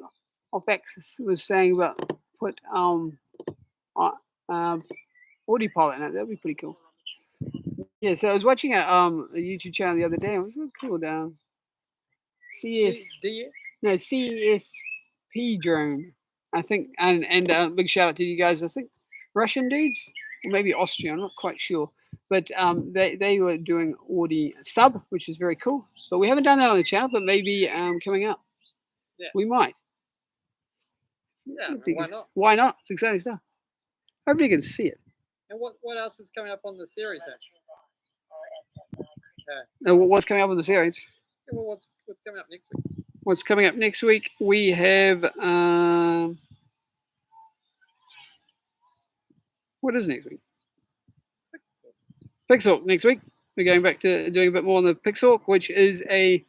Ofax was saying about put autopilot in it. That'd be pretty cool. Yeah, so I was watching a YouTube channel the other day. It was cool. CESP drone, I think, and big shout out to you guys. I think Russian dudes, or maybe Austrian. I'm not quite sure, but they were doing Audi sub, which is very cool. But we haven't done that on the channel, but maybe coming up, we might. Yeah, why not? Why not? It's exciting stuff. Hopefully you can see it. And what else is coming up on the series? What's coming up on the series? Yeah, well, what's coming up next week? What's coming up next week? We have what is next week? Pixel next week. We're going back to doing a bit more on the Pixel, which is a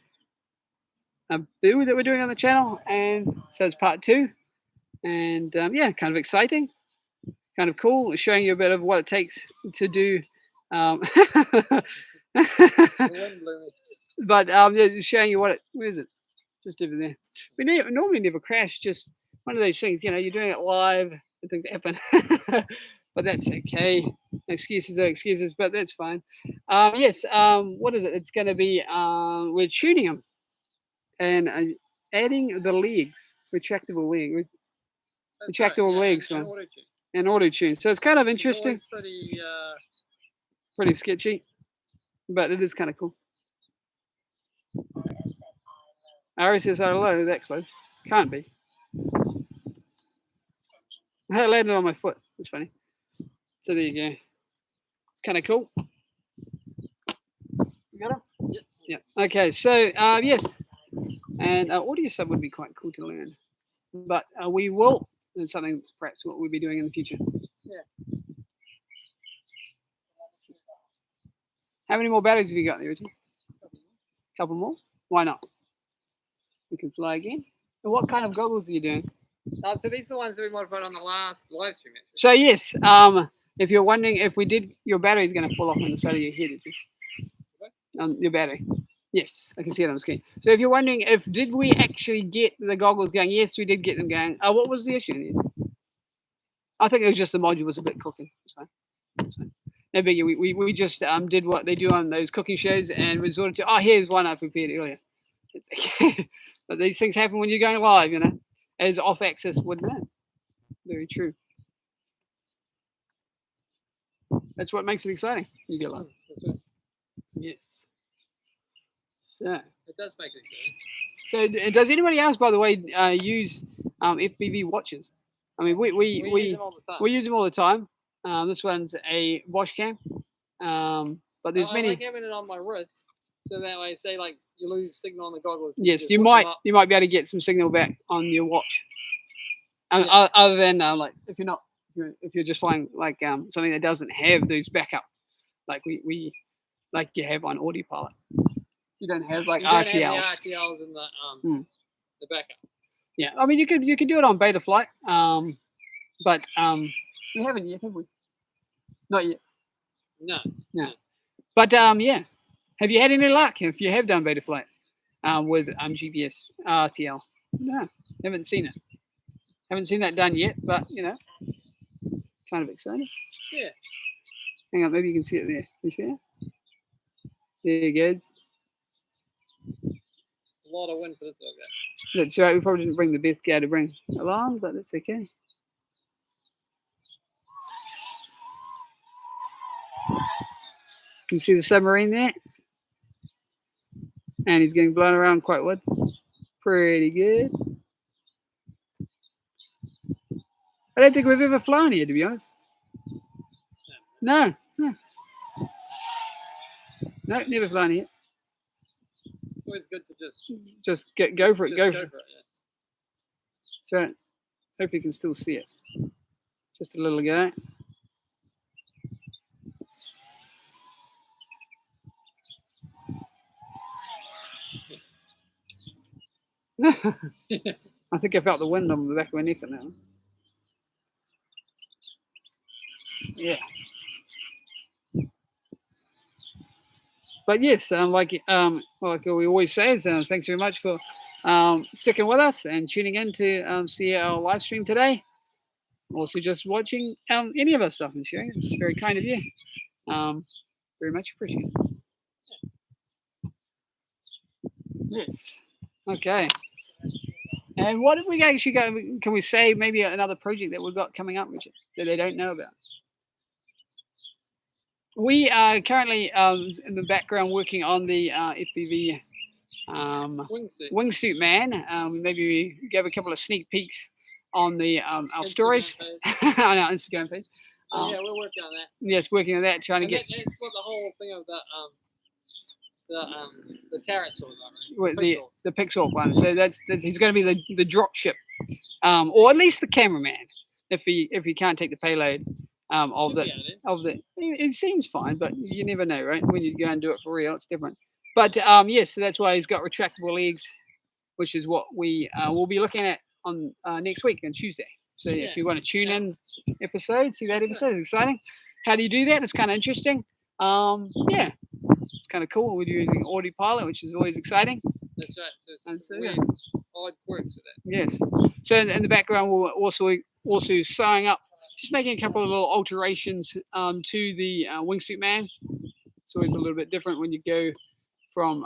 build that we're doing on the channel, and so it's part 2. And yeah, kind of exciting, kind of cool, showing you a bit of what it takes to do. But yeah, showing you where is it? Just over there. We normally never crash. Just one of those things, you're doing it live and things happen. But that's okay. Excuses are excuses, but that's fine. Yes. What is it? It's going to be we're tuning them and adding the legs, retractable leg, retractable legs, man, and auto tune. So it's kind of interesting. Pretty sketchy, but it is kind of cool. RSSR low, that's close. Can't be. I landed on my foot. That's funny. So there you go. Kind of cool. You got it? Yep. Yeah. Okay. So yes, and audio sub would be quite cool to learn, but we will. It's something perhaps what we'll be doing in the future. Yeah. How many more batteries have you got there, Richie? Couple more? Why not? We can fly again. And what kind of goggles are you doing? So these are the ones that we modified on the last live stream. Actually. So yes, if you're wondering if we did, your battery is going to fall off on the side of your head. Your battery. Yes, I can see it on the screen. So if you're wondering if did we actually get the goggles going? Yes, we did get them going. What was the issue? I think it was just the module was a bit cooking. It's fine. It's fine. No biggie. We just did what they do on those cooking shows and resorted to. Oh, here's one I prepared earlier. It's okay. But these things happen when you're going live, you know, as off access would know. Very true. That's what makes it exciting. You get live. That's right. Yes. So it does make it exciting. So does anybody else, by the way, use FPV watches? I mean, we use them all the time. We use them all the time. This one's a Bosch cam, but there's many. I like having it on my wrist, so that way, say like you lose signal on the goggles. Yes, you might be able to get some signal back on your watch. Other than like if you're just flying like something that doesn't have those backup, like we like you have on Autopilot. You don't have like RTLs. You don't have the RTLs and the backup. Yeah, I mean you could do it on Betaflight, but we haven't yet, have we? Not yet. No. But yeah, have you had any luck if you have done Betaflight with GPS RTL? No, haven't seen it. Haven't seen that done yet, but you know, kind of excited. Yeah. Hang on, maybe you can see it there. You see it? There it goes. A lot of wind for this dog. That's right. We probably didn't bring the best guy to bring along, but that's okay. You see the submarine there? And he's getting blown around quite well. Pretty good. I don't think we've ever flown here, to be honest. No. No, never flown here. It's always good to just go for it. Go for it. Yeah. So, hopefully you can still see it. Just a little ago. I think I felt the wind on the back of my neck on that one. Yeah. But yes, like we always say, thanks very much for sticking with us and tuning in to see our live stream today. Also, just watching any of our stuff and sharing. It's very kind of you. Very much appreciated. Yes. Okay. And what have we actually got? Can we say maybe another project that we've got coming up, Richard, that they don't know about? We are currently in the background working on the FPV wingsuit man. Maybe we gave a couple of sneak peeks on the our stories on our Instagram page. So yeah, we're working on that. Yes, working on that, trying to get. That's what the whole thing of the Tarot sword, right? The Pixel one. So that's he's going to be the drop ship, or at least the cameraman if he can't take the payload. Of the it seems fine, but you never know, right? When you go and do it for real, it's different. But yes, so that's why he's got retractable legs, which is what we will be looking at on next week on Tuesday. So yeah, if you want to tune in episode, see that episode, it's exciting. How do you do that? It's kind of interesting. Yeah, it's kind of cool. We're using Autopilot, which is always exciting. That's right. So yeah. Odd quirks with that. Yes. So in the background, we're also sewing up. Just making a couple of little alterations to the wingsuit man. It's always a little bit different when you go from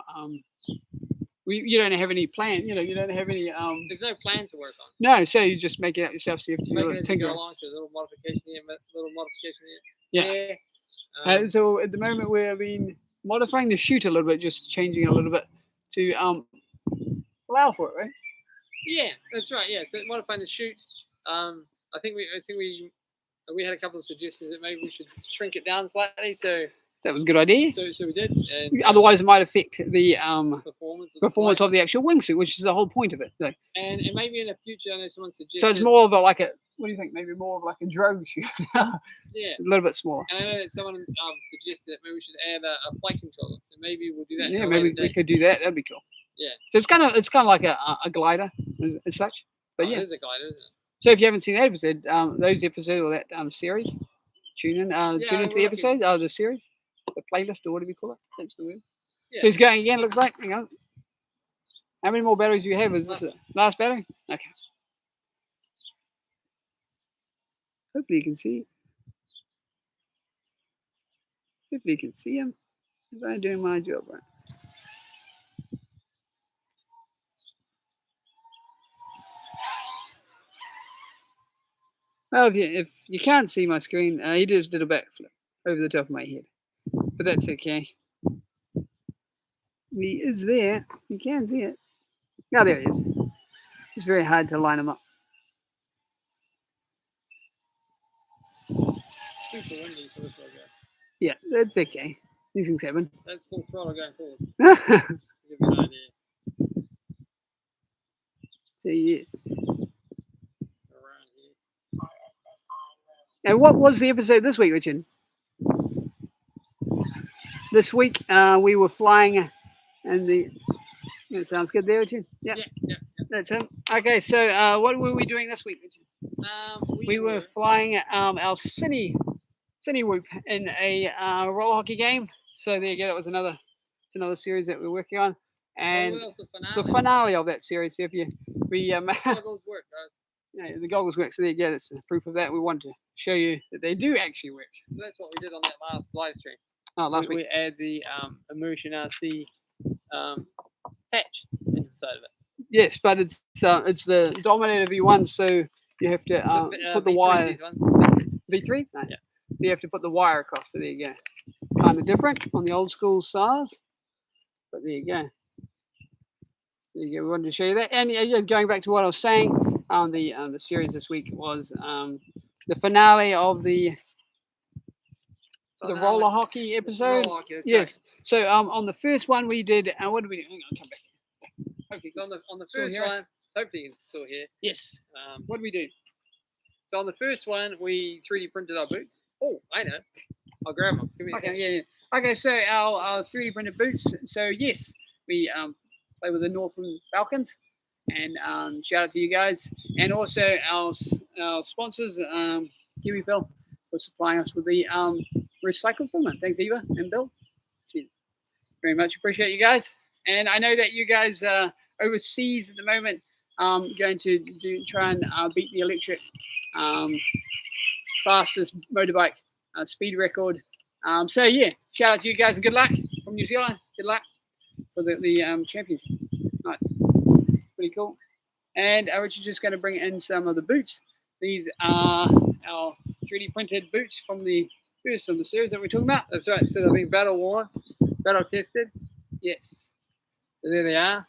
you don't have any plan. You know, you don't have any. There's no plan to work on. No, so you just make it up yourself. So you have to do a tinker. Along, so a little modification here, Yeah. So at the moment we've been modifying the chute a little bit, just changing a little bit to allow for it, right? Yeah, that's right. Yeah, so modifying the chute. I think we had a couple of suggestions that maybe we should shrink it down slightly. So that was a good idea. So we did. And, otherwise, it might affect the performance of the actual wingsuit, which is the whole point of it. So. And maybe in the future, I know someone suggested. So it's more of like a. What do you think? Maybe more of like a drone chute. Yeah. A little bit smaller. And I know that someone suggested that maybe we should add a flight controller. So maybe we'll do that. Yeah, maybe we could do that. That'd be cool. Yeah. So it's kind of like a glider as such. But yeah. It is a glider, isn't it? So if you haven't seen that episode, those episodes or that series, tune in to the episode, the series, the playlist, or whatever you call it. That's the word. Yeah. So it's going again. Looks like. Hang on. How many more batteries do you have? Is this the last battery? Okay. Hopefully you can see it. Hopefully you can see him. If I'm doing my job right. Well, if you can't see my screen, he just did a backflip over the top of my head. But that's okay. He is there. You can see it. Oh, there he is. It's very hard to line him up. Super windy for this logo. Yeah, that's okay. These things happen. That's full throttle going forward. To give you an idea. So yes. Around here. And what was the episode this week, Richard? This week we were flying, and that sounds good there, Richard. Yeah. That's him. Okay, so what were we doing this week, Richard? We were flying our cine whoop in a roller hockey game. So there you go. That was another series that we're working on, and the finale of that series. So if you goggles work, guys. Yeah, the goggles work. So there you go. That's proof of that. We wanted to show you that they do actually work. So that's what we did on that last live stream. Oh, last week we add the immersion RC patch into the side of it. Yes, but it's the Dominator V1, so you have to put the wire. V3s? No. Yeah. So you have to put the wire across. So there you go. Kind of different on the old school styles, but there you go. There you go. We wanted to show you that. And going back to what I was saying, the series this week was the finale of the roller hockey episode. Roller hockey, yes. Right. So on the first one we did. What did we do? Hang on, come back. Hopefully so on the first one, hopefully you can still hear. Yes. What did we do? So on the first one, we 3D printed our boots. Oh, I know. I'll grab them. Give me okay, yeah. Okay, so our 3D printed boots. So yes, we play with the Northern Falcons, and shout out to you guys, and also our sponsors, KiwiFil, for supplying us with the recycled filament. Thanks, Eva and Bill. Cheers. Very much appreciate you guys. And I know that you guys overseas at the moment going to try and beat the electric fastest motorbike speed record. So yeah, shout out to you guys and good luck from New Zealand. Good luck for the championship. Nice, pretty cool. And Richard's just going to bring in some of the boots. These are our 3D printed boots from the first of the series that we're talking about. That's right. So they've been battle worn, battle tested. Yes. So there they are.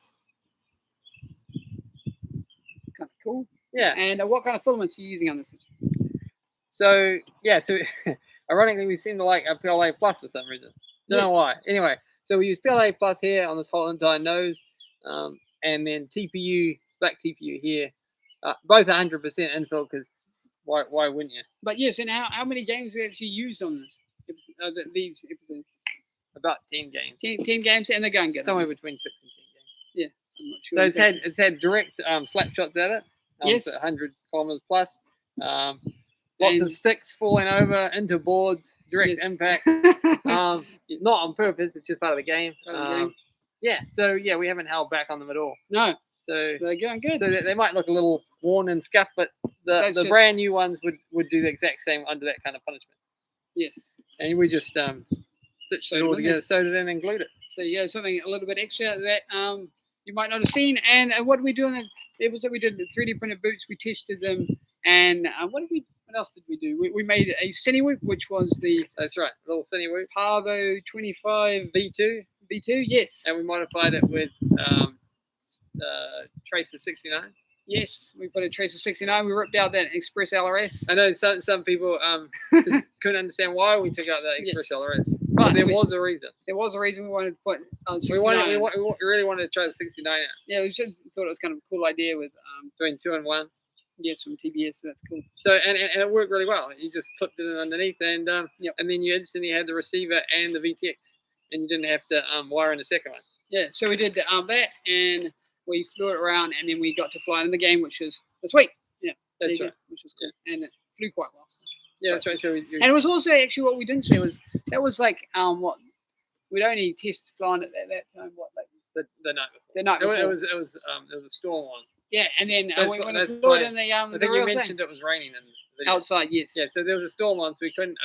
Kind of cool. Yeah. And what kind of filaments are you using on this? So yeah, so ironically we seem to like a PLA Plus for some reason. Don't know why. Anyway, so we use PLA Plus here on this whole entire nose, and then TPU, black TPU here. Both 100% infill, because why wouldn't you? But yes, and how many games we actually used on this? These episodes? About 10 games. 10 games, and they're going good. Somewhere between 6 and 10 games. Yeah, I'm not sure. So it's had direct slap shots at it. Yes. So 100 kilometers plus. Lots of sticks falling over into boards, direct impact. Not on purpose, it's just part of the game. Yeah, so yeah, we haven't held back on them at all. No. So they're going good. So they might look a little worn and scuffed, but the brand new ones would do the exact same under that kind of punishment. Yes. And we just stitched it all together, sewed it in, and glued it. So yeah, something a little bit extra that you might not have seen. And what we do in the episode, we did the 3D printed boots. We tested them, and what else did we do? We made a cine whoop, which was the little cine whoop Parvo 25 V2. V2, yes. And we modified it with Tracer 69. Yes, we put a Tracer 69. We ripped out that Express LRS. I know some people couldn't understand why we took out that Express LRS, but there was a reason. There was a reason we wanted to put 69. We really wanted to try the 69 out. Yeah, we just thought it was kind of a cool idea with doing 2 in 1. Yes, from TBS, so that's cool. So and it worked really well. You just clipped it in underneath, and and then you instantly had the receiver and the VTX, and you didn't have to wire in the second one. Yeah, so we did that, and we flew it around, and then we got to fly in the game, which was sweet. Yeah, that's right. Which was cool, and it flew quite well. So. Yeah, that's right. So and it was also actually what we didn't say was that was like what we'd only test flying it at that time. What like the night before. The night before. It was a storm on. Yeah, and then we went and flew it in the I think you mentioned it was raining in the video. Outside, yes. Yeah, so there was a storm on, so we couldn't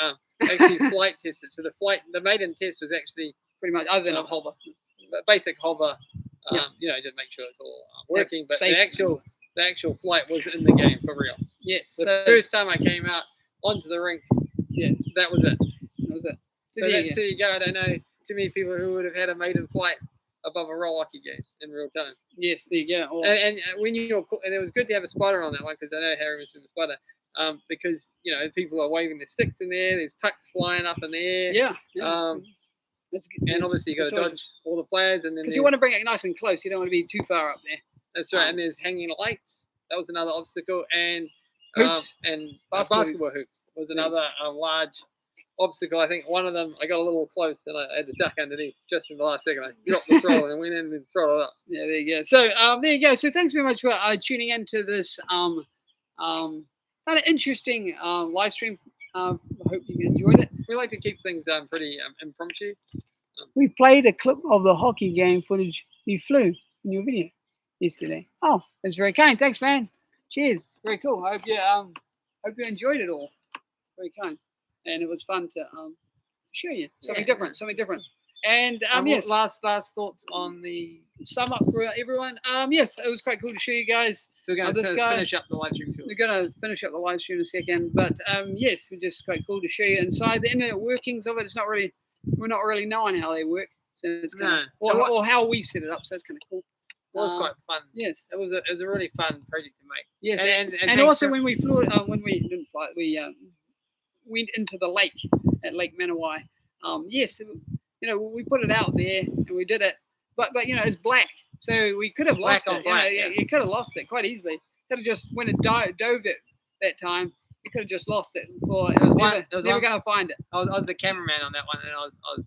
actually flight test it. So the maiden test was actually pretty much other than a hover, basic hover. Just make sure it's all working. But the actual flight was in the game for real. Yes. The first time I came out onto the rink, yes, that was it. That was it. So you go. I don't know too many people who would have had a maiden flight above a roll hockey game in real time. Yes, there you go. And when and it was good to have a spotter on that one because I know Harry was with the spotter. Because people are waving their sticks in there. There's pucks flying up in the air. Yeah. That's good. And obviously you got to dodge all the players, and then because you want to bring it nice and close. You don't want to be too far up there. That's right. And there's hanging lights. That was another obstacle, and hoops. And basketball hoops was another large obstacle. I think one of them I got a little close and I had to duck underneath just in the last second. I dropped the throttle and went in and throttled up. Yeah, there you go. So there you go. So thanks very much for tuning into this kind of interesting live stream. I hope you enjoyed it. We like to keep things pretty impromptu. We played a clip of the hockey game footage you flew in your video yesterday. Oh, that's very kind. Thanks, man. Cheers. Very cool. I hope you enjoyed it all. Very kind. And it was fun to show you something different. And yes, last thoughts on the sum up for everyone. Yes, it was quite cool to show you guys. So we're going to finish up the live stream. We're going to finish up the live stream in a second, but yes, we're just quite cool to show you inside the inner workings of it. We're not really knowing how they work, so it's or how we set it up. So it's kind of cool. It was quite fun. Yes, it was a really fun project to make. Yes, and also when we flew it, when we didn't fly, we went into the lake at Lake Manawai. Yes, we put it out there and we did it, but it's black, so we could have lost it. You could have lost it quite easily. Could have just when it dove it that time. You could have just lost it. It was never going to find it. I was the cameraman on that one, and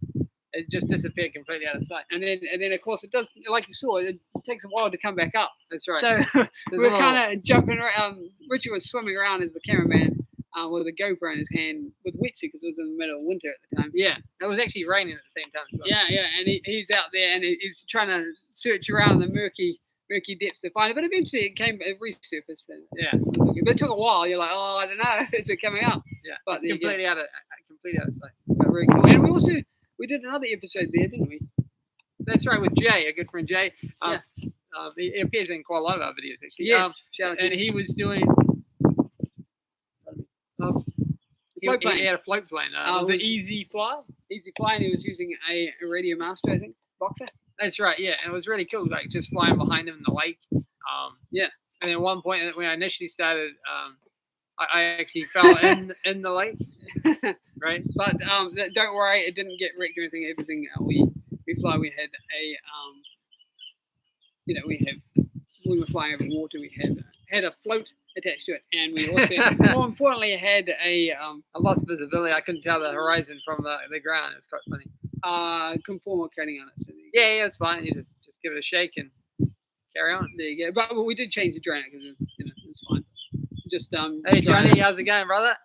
it just disappeared completely out of sight. And then of course it does, like you saw, it takes a while to come back up. That's right. So we were kind of jumping around. Richard was swimming around as the cameraman with a GoPro in his hand with wetsuit because it was in the middle of winter at the time. Yeah, it was actually raining at the same time as well. Yeah, and he's out there and he's trying to search around the murky depths to find it, but eventually it resurfaced. And but it took a while. You're like, I don't know, is it coming up? Yeah, but it's completely out of sight. But very cool. And we did another episode there, didn't we? That's right, with Jay, a good friend Jay. He appears in quite a lot of our videos actually. Yes, and he was doing. He had a float plane. It was an Easy Fly. Easy Fly, and he was using a Radio Master, I think, Boxer. That's right, yeah. And it was really cool, like just flying behind him in the lake. And at one point when I initially started, I actually fell in the lake. Right? But don't worry, it didn't get wrecked or anything. Everything we fly, we had when we were flying over water, we had a float attached to it, and we also more importantly had I lost visibility. I couldn't tell the horizon from the ground. It was quite funny. Conformal coating on it. So yeah, it's fine. You just give it a shake and carry on. There you go. But we did change the drain because it's fine. Just hey Johnny, how's it going, brother?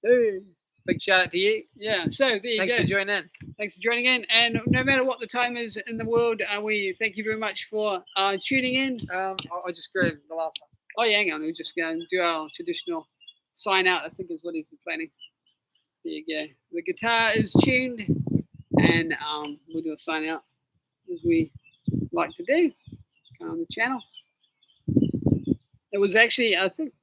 Hey. Big shout out to you. Yeah, so there you go. Thanks for joining in. Thanks for joining in. And no matter what the time is in the world, we thank you very much for tuning in. I'll just grab the last one. Oh, yeah, hang on. We're just going to do our traditional sign out, I think is what he's planning. There you go. The guitar is tuned, and we'll do a sign out as we like to do on the channel. It was actually, I think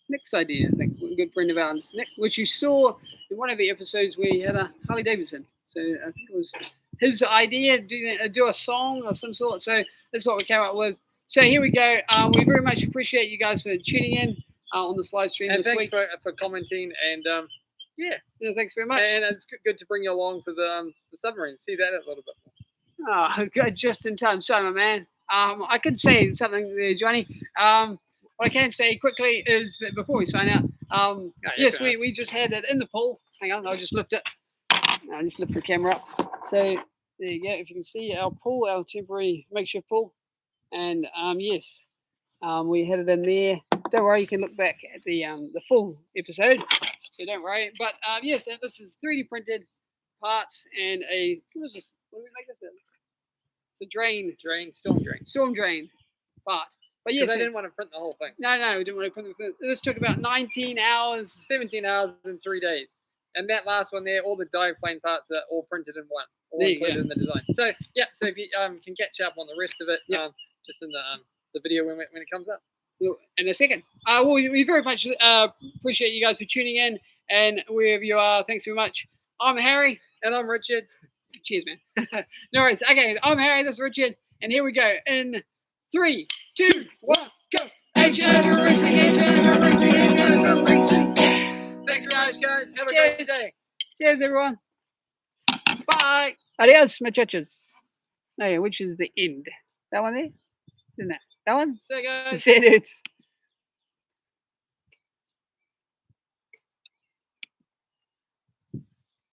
Nick's idea, I think, a good friend of ours, Nick, which you saw in one of the episodes where he had a Harley Davidson. So I think it was his idea, do a song of some sort. So that's what we came up with. So here we go. We very much appreciate you guys for tuning in on this live stream and this thanks week. for commenting, and Yeah, thanks very much. And it's good to bring you along for the submarine. See that a little bit more. Oh, good, just in time. Sorry, my man. I could say something there, Johnny. What I can say quickly is that before we sign out, yes, we just had it in the pool. Hang on, I'll just lift it. I'll just lift the camera up. So there you go. If you can see our pool, our temporary makeshift pool, and yes, we had it in there. Don't worry, you can look back at the full episode. So don't worry. But yes, this is 3D printed parts and a what is this? What do we make this in? The storm drain part. But yes, I didn't want to print the whole thing. No, we didn't want to print the thing. This took about 19 hours, 17 hours and 3 days. And that last one there, all the dive plane parts are all printed in one, all included in the design. So yeah, so if you can catch up on the rest of it, just in the video when it comes up. In a second. Well, we very much appreciate you guys for tuning in, and wherever you are, thanks very much. I'm Harry. And I'm Richard. Cheers, man. No worries. Okay, I'm Harry, this is Richard, and here we go. In 3, 2, 1, go. HM Racing, HM Racing, HM Racing. Thanks, guys. Have a great day. Cheers, everyone. Bye. Adios, muchachos. No, which is the end? That one there? Isn't that? That one? See you guys. Said it.